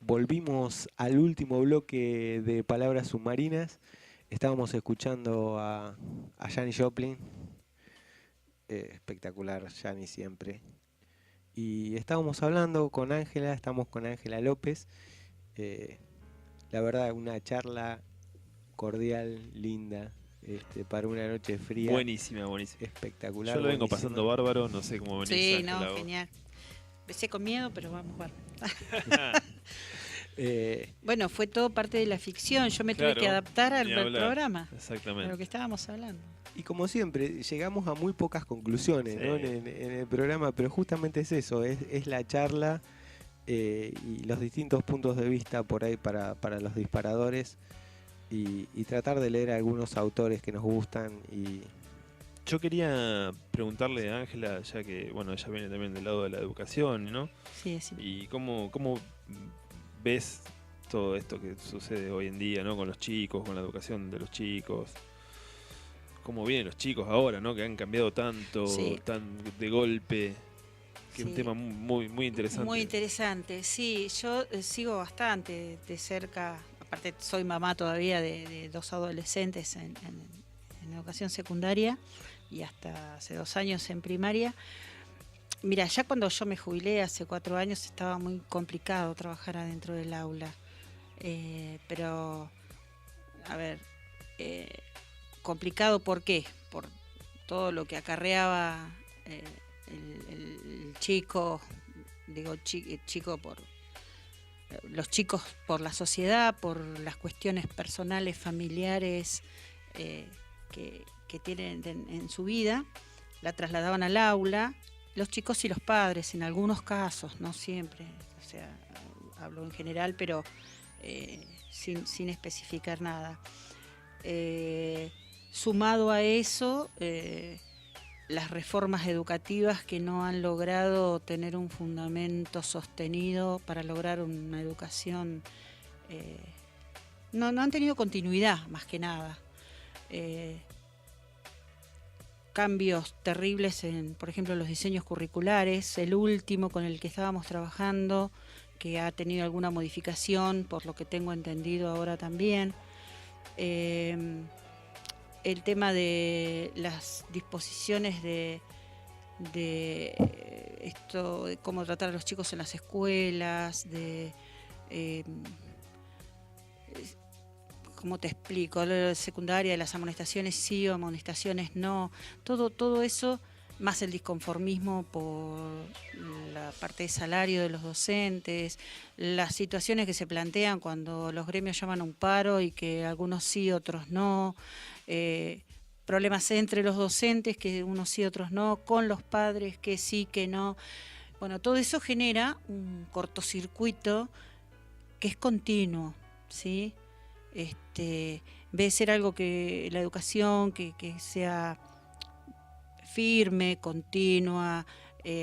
volvimos al último bloque de Palabras Submarinas. Estábamos escuchando a Janis Joplin. Espectacular, Janis siempre. Y estábamos hablando con Ángela, estamos con Ángela López. La verdad, una charla cordial, linda, para una noche fría. Buenísima, buenísima. Espectacular. Yo lo vengo buenísima. pasando bárbaro, no sé cómo venís. Sí, Ángela, no, vos. genial. Empecé con miedo, pero vamos a ver. Eh, Bueno, fue todo parte de la ficción. Yo me tuve Claro, que adaptar al ni hablar. programa, a lo Exactamente. que estábamos hablando. Y como siempre, llegamos a muy pocas conclusiones, Sí. ¿no? en el programa, pero justamente es eso, es la charla y los distintos puntos de vista por ahí para los disparadores y tratar de leer a algunos autores que nos gustan. Y Yo quería preguntarle a Ángela, ya que bueno, ella viene también del lado de la educación, ¿no? Sí, así. Y cómo ves todo esto que sucede hoy en día, ¿no? Con los chicos, con la educación de los chicos. Cómo vienen los chicos ahora, ¿no? Que han cambiado tanto, Sí. tan de golpe. Que es un Sí. tema muy interesante. Muy interesante, sí, yo sigo bastante de cerca, aparte soy mamá todavía de dos adolescentes en educación secundaria y hasta hace 2 años en primaria. Mira, ya cuando yo me jubilé hace 4 años estaba muy complicado trabajar adentro del aula, pero, a ver, complicado ¿por qué? Por todo lo que acarreaba el chico, digo chico por los chicos por la sociedad, por las cuestiones personales, familiares que tienen en su vida, la trasladaban al aula, los chicos y los padres en algunos casos, no siempre, o sea, hablo en general, pero sin especificar nada. Sumado a eso, las reformas educativas que no han logrado tener un fundamento sostenido para lograr una educación, no han tenido continuidad más que nada. Cambios terribles en, por ejemplo, los diseños curriculares, el último con el que estábamos trabajando, que ha tenido alguna modificación, por lo que tengo entendido ahora también. El tema de las disposiciones de esto, de cómo tratar a los chicos en las escuelas, ¿cómo te explico? La secundaria, las amonestaciones sí o amonestaciones no, todo eso, más el disconformismo por la parte de salario de los docentes, las situaciones que se plantean cuando los gremios llaman a un paro y que algunos sí, otros no, problemas entre los docentes, que unos sí, otros no, con los padres, que sí, que no. Bueno, todo eso genera un cortocircuito que es continuo, ¿sí? En vez de ser algo que la educación, que sea firme, continua,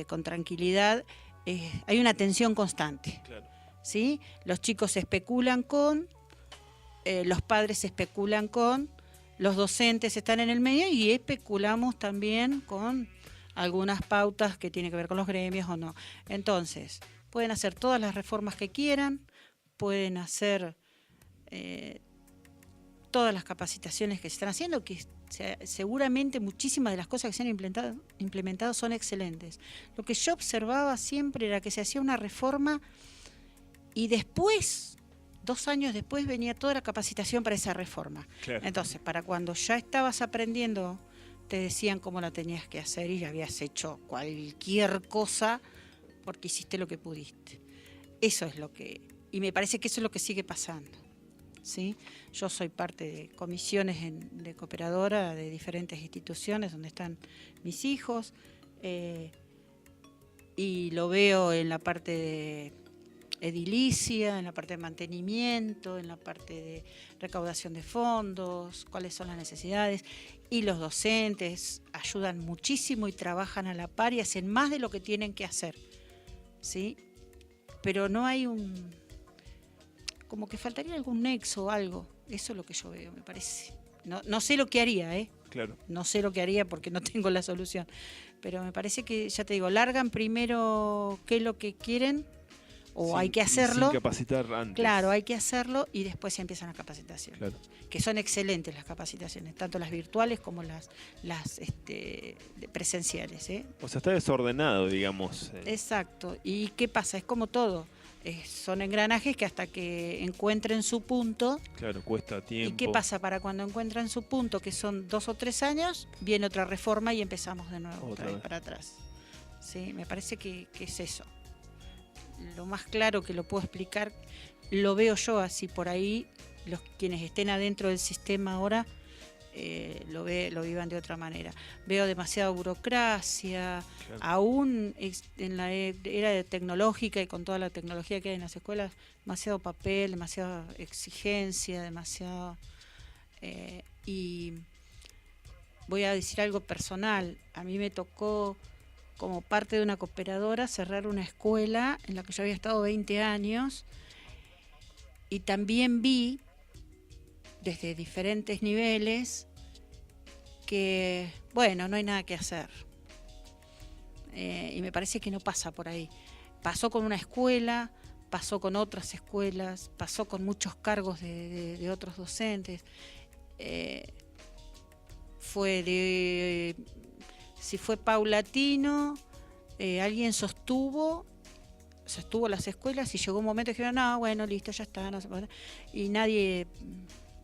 con tranquilidad, hay una tensión constante. Claro. ¿Sí? Los chicos especulan con, los padres especulan con, los docentes están en el medio y especulamos también con algunas pautas que tienen que ver con los gremios o no. Entonces, pueden hacer todas las reformas que quieran, pueden hacer todas las capacitaciones que se están haciendo, que seguramente muchísimas de las cosas que se han implementado son excelentes. Lo que yo observaba siempre era que se hacía una reforma y después, 2 años después, venía toda la capacitación para esa reforma. Claro. Entonces, para cuando ya estabas aprendiendo, te decían cómo la tenías que hacer y ya habías hecho cualquier cosa porque hiciste lo que pudiste. Eso es lo que... Y me parece que eso es lo que sigue pasando, ¿sí? Yo soy parte de comisiones de cooperadora de diferentes instituciones donde están mis hijos y lo veo en la parte de edilicia, en la parte de mantenimiento, en la parte de recaudación de fondos, cuáles son las necesidades, y los docentes ayudan muchísimo y trabajan a la par y hacen más de lo que tienen que hacer, ¿sí? Pero no hay como que faltaría algún nexo o algo. Eso es lo que yo veo, me parece. No sé lo que haría, Claro. no sé lo que haría porque no tengo la solución, pero me parece que, ya te digo, largan primero qué es lo que quieren, o hay que hacerlo. Sin capacitar antes. Claro, hay que hacerlo y después se empiezan las capacitaciones. Claro. Que son excelentes las capacitaciones, tanto las virtuales como las presenciales. O sea, está desordenado, digamos. Exacto. ¿Y qué pasa? Es como todo. Son engranajes que hasta que encuentren su punto. Claro, cuesta tiempo. ¿Y qué pasa? Para cuando encuentran su punto, que son 2 o 3 años, viene otra reforma y empezamos de nuevo, otra vez para atrás. Sí, me parece que es eso. Lo más claro que lo puedo explicar, lo veo yo así por ahí, quienes estén adentro del sistema ahora, lo vivan de otra manera. Veo demasiada burocracia, Claro. aún en la era tecnológica y con toda la tecnología que hay en las escuelas, demasiado papel, demasiada exigencia, demasiado... y voy a decir algo personal, a mí me tocó como parte de una cooperadora cerrar una escuela en la que yo había estado 20 años y también vi desde diferentes niveles que, bueno, no hay nada que hacer. Y me parece que no pasa por ahí. Pasó con una escuela, pasó con otras escuelas, pasó con muchos cargos de otros docentes. Si fue paulatino, alguien sostuvo las escuelas y llegó un momento que dijeron, no, bueno, listo, ya está, no se puede. Y nadie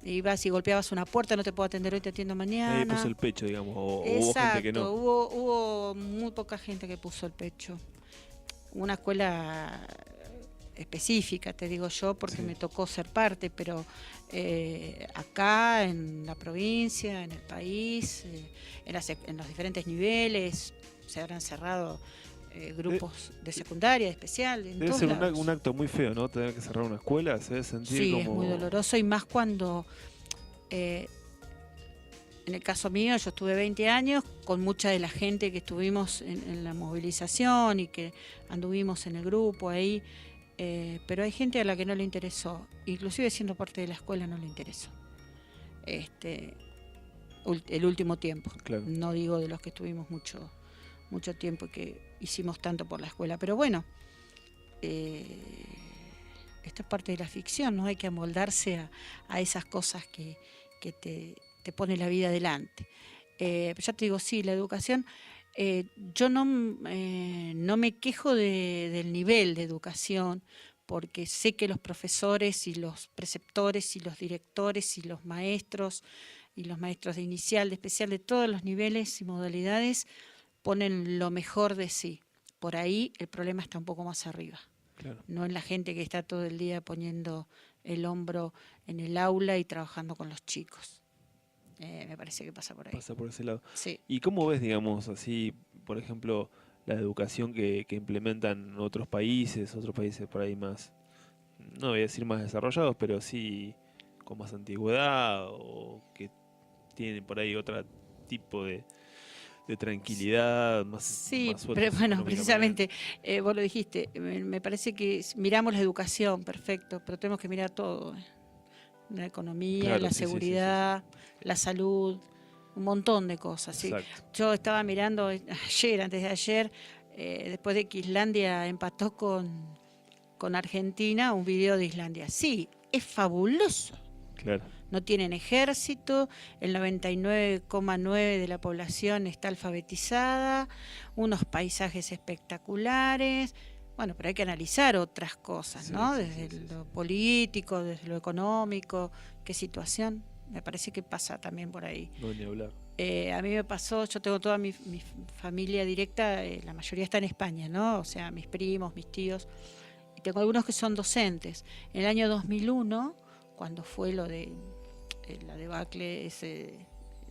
ibas y golpeabas una puerta, no te puedo atender hoy, te atiendo mañana. Nadie puso el pecho, digamos, o Exacto, hubo gente que no. hubo muy poca gente que puso el pecho. Una escuela específica, te digo yo, porque Sí. me tocó ser parte, pero acá en la provincia, en el país, en los diferentes niveles, se habrán cerrado grupos de secundaria, de especial, en Debe todos ser lados. un acto muy feo, ¿no? Tener que cerrar una escuela, se debe sentir Sí, como... es muy doloroso y más cuando, en el caso mío, yo estuve 20 años con mucha de la gente que estuvimos en la movilización y que anduvimos en el grupo ahí, pero hay gente a la que no le interesó, inclusive siendo parte de la escuela no le interesó. El último tiempo, Claro. no digo de los que estuvimos mucho tiempo y que hicimos tanto por la escuela, pero bueno, esto es parte de la ficción, no hay que amoldarse a esas cosas que te pone la vida adelante. Ya te digo, sí, la educación, yo no me quejo del nivel de educación, porque sé que los profesores y los preceptores y los directores y los maestros de inicial, de especial, de todos los niveles y modalidades, ponen lo mejor de sí. Por ahí el problema está un poco más arriba. Claro. No en la gente que está todo el día poniendo el hombro en el aula y trabajando con los chicos. Me parece que pasa por ahí. Pasa por ese lado. Sí. ¿Y cómo ves, digamos, así, por ejemplo, la educación que implementan otros países por ahí más, no voy a decir más desarrollados, pero sí con más antigüedad o que tienen por ahí otro tipo de tranquilidad, más Sí, más sueltos pero bueno, económicamente? precisamente, vos lo dijiste, me parece que miramos la educación, perfecto, pero tenemos que mirar todo. La economía, Claro, la sí, sí, sí, seguridad, la salud, un montón de cosas. ¿sí? Exacto. Yo estaba mirando antes de ayer, después de que Islandia empató con Argentina, un video de Islandia. Sí, es fabuloso. Claro. No tienen ejército, el 99,9% de la población está alfabetizada, unos paisajes espectaculares. Bueno, pero hay que analizar otras cosas, Sí, ¿no? sí, Desde sí, sí, lo político, desde lo económico, qué situación. Me parece que pasa también por ahí. No ni hablar. A mí me pasó, yo tengo toda mi familia directa, la mayoría está en España, ¿no? O sea, mis primos, mis tíos, y tengo algunos que son docentes. En el año 2001, cuando fue lo de la debacle ese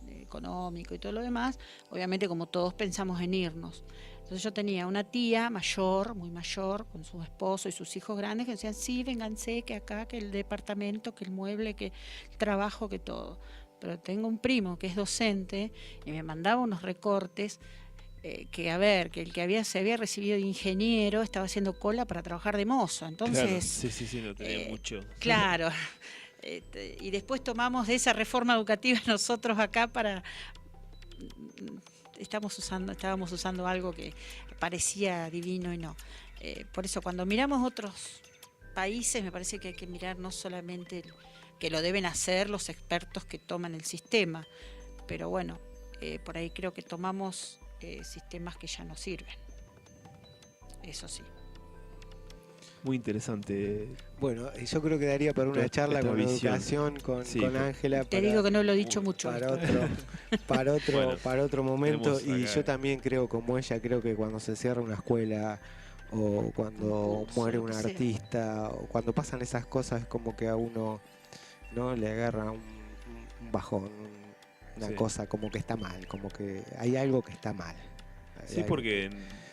económico y todo lo demás, obviamente como todos pensamos en irnos. Entonces yo tenía una tía mayor, muy mayor, con su esposo y sus hijos grandes, que decían, sí, vénganse, que acá, que el departamento, que el mueble, que el trabajo, que todo. Pero tengo un primo que es docente y me mandaba unos recortes que el que se había recibido de ingeniero estaba haciendo cola para trabajar de mozo. Entonces, Claro. Sí, no tenía mucho. claro. Y después tomamos de esa reforma educativa nosotros acá para... Estábamos usando algo que parecía divino y no. Por eso, cuando miramos otros países, me parece que hay que mirar no solamente que lo deben hacer los expertos que toman el sistema, pero bueno, por ahí creo que tomamos sistemas que ya no sirven. Eso sí. Muy interesante. Bueno, yo creo que daría para una Toda charla esta con visión. educación, Sí, con Ángela. Te digo que no lo he dicho mucho. Para esto. otro, para otro momento. tenemos Y acá- yo también creo, como ella, creo que cuando se cierra una escuela o cuando Un curso, muere lo un que sea. artista o cuando pasan esas cosas, es como que a uno no le agarra un bajón, una Sí. cosa como que está mal, como que hay algo que está mal. Hay Sí, algo porque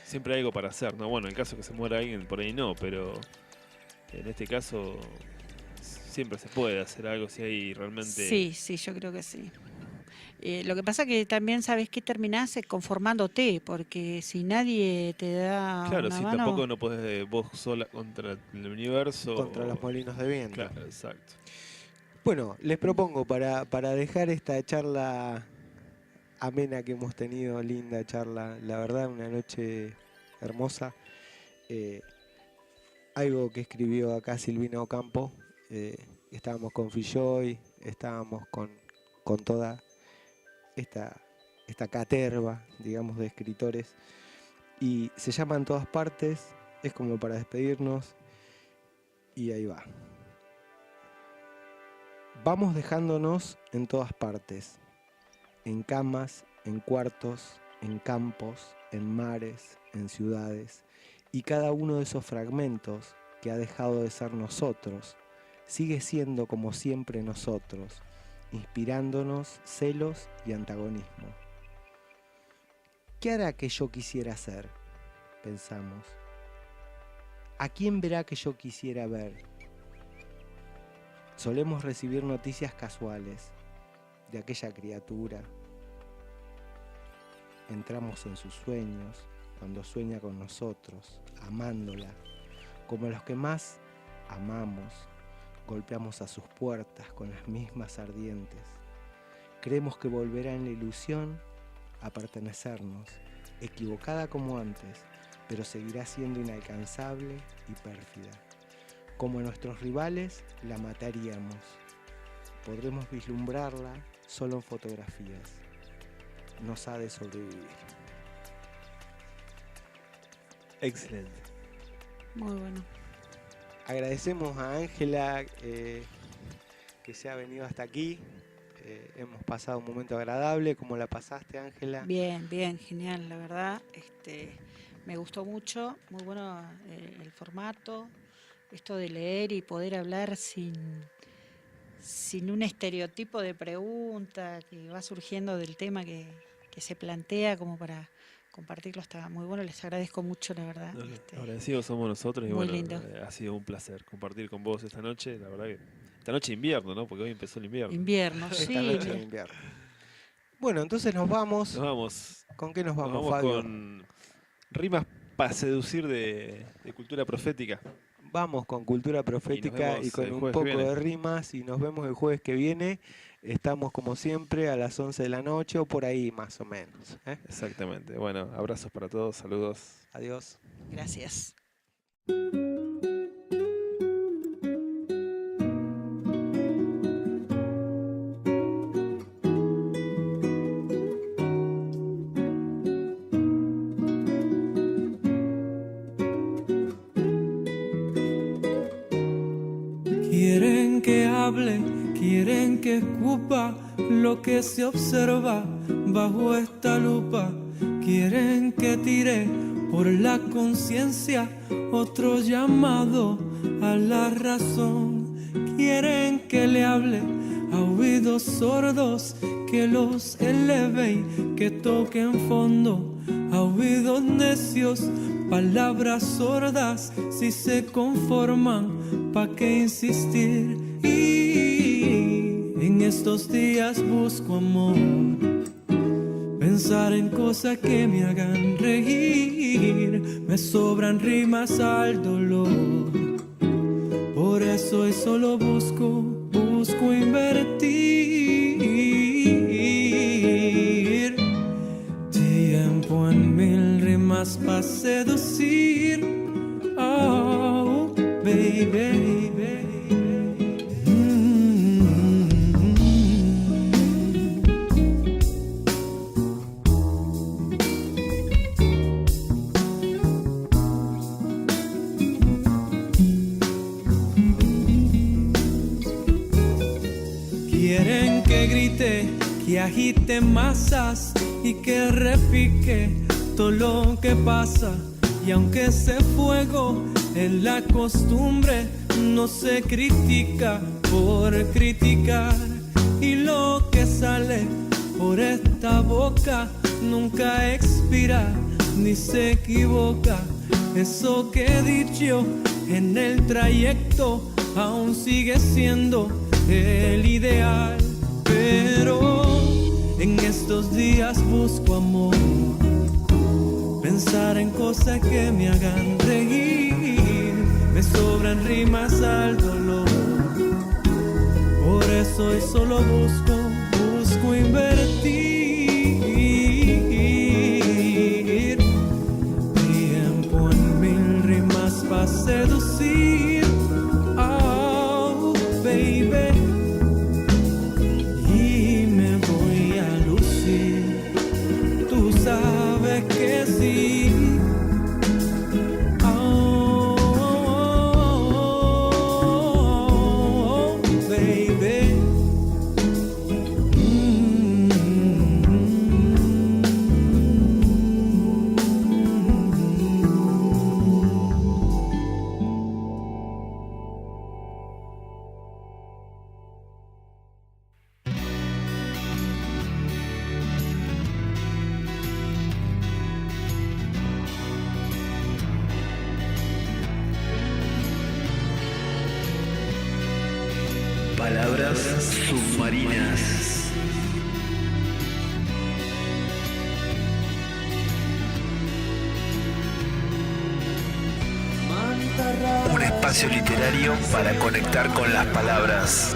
siempre hay algo para hacer, ¿no? Bueno, en el caso que se muera alguien, por ahí no, pero en este caso siempre se puede hacer algo si hay realmente... Sí, sí, yo creo que sí. Lo que pasa que también sabes que terminás conformándote, porque si nadie te da Claro, una sí, mano, tampoco no podés vos sola contra el universo. contra los molinos de viento. Claro, exacto. Bueno, les propongo para dejar esta charla amena que hemos tenido, linda charla, la verdad, una noche hermosa. Algo que escribió acá Silvina Ocampo. Estábamos con Filloy, estábamos con toda esta caterva, digamos, de escritores. Y se llama En todas partes, es como para despedirnos. Y ahí va. Vamos dejándonos en todas partes, en camas, en cuartos, en campos, en mares, en ciudades, y cada uno de esos fragmentos que ha dejado de ser nosotros, sigue siendo como siempre nosotros, inspirándonos celos y antagonismo. ¿Qué hará que yo quisiera ser? Pensamos. ¿A quién verá que yo quisiera ver? Solemos recibir noticias casuales de aquella criatura. Entramos en sus sueños cuando sueña con nosotros, amándola, como los que más amamos. Golpeamos a sus puertas con las mismas ardientes. Creemos que volverá en la ilusión a pertenecernos, equivocada como antes, pero seguirá siendo inalcanzable y pérfida. Como a nuestros rivales, la mataríamos. Podremos vislumbrarla solo en fotografías. Nos ha de sobrevivir. Excelente. muy bueno. Agradecemos a Ángela que se ha venido hasta aquí. Hemos pasado un momento agradable. ¿Cómo la pasaste, Ángela? Bien, bien, genial, la verdad. Me gustó mucho, muy bueno el formato, esto de leer y poder hablar sin un estereotipo de pregunta que va surgiendo del tema que se plantea como para compartirlo. Está muy bueno, les agradezco mucho, la verdad. No, agradecidos somos nosotros y muy bueno, lindo. Ha sido un placer compartir con vos esta noche. La verdad que esta noche de invierno, ¿no? Porque hoy empezó el invierno. Invierno, Esta sí. noche de mira. invierno. Bueno, entonces nos vamos. Nos vamos. ¿Con qué nos Nos vamos, vamos Fabio? con rimas para seducir de cultura profética. Vamos con cultura profética vemos y con el un jueves que poco viene. de rimas y nos vemos el jueves que viene. Estamos como siempre a las 11 de la noche o por ahí más o menos. Exactamente. Bueno, abrazos para todos, saludos. Adiós. Gracias. Quieren que hable, quieren que escupa lo que se observa bajo esta lupa. Quieren que tire por la conciencia otro llamado a la razón. Quieren que le hable a oídos sordos, que los eleve y que toquen fondo. A oídos necios, palabras sordas, si se conforman, ¿pa' qué insistir? Y en estos días busco amor, pensar en cosas que me hagan reír. Me sobran rimas al dolor, por eso hoy solo busco invertir tiempo en mil rimas para seducir que agite masas y que repique todo lo que pasa. Y aunque ese fuego en la costumbre, no se critica por criticar. Y lo que sale por esta boca nunca expira ni se equivoca. Eso que he dicho en el trayecto aún sigue siendo el ideal. Pero en estos días busco amor, pensar en cosas que me hagan reír. Me sobran rimas al dolor, por eso hoy solo busco invertir tiempo en 1000 rimas para seducir. Oh, baby, y me voy a lucir, tú sabes que sí. Palabras submarinas. Un espacio literario para conectar con las palabras.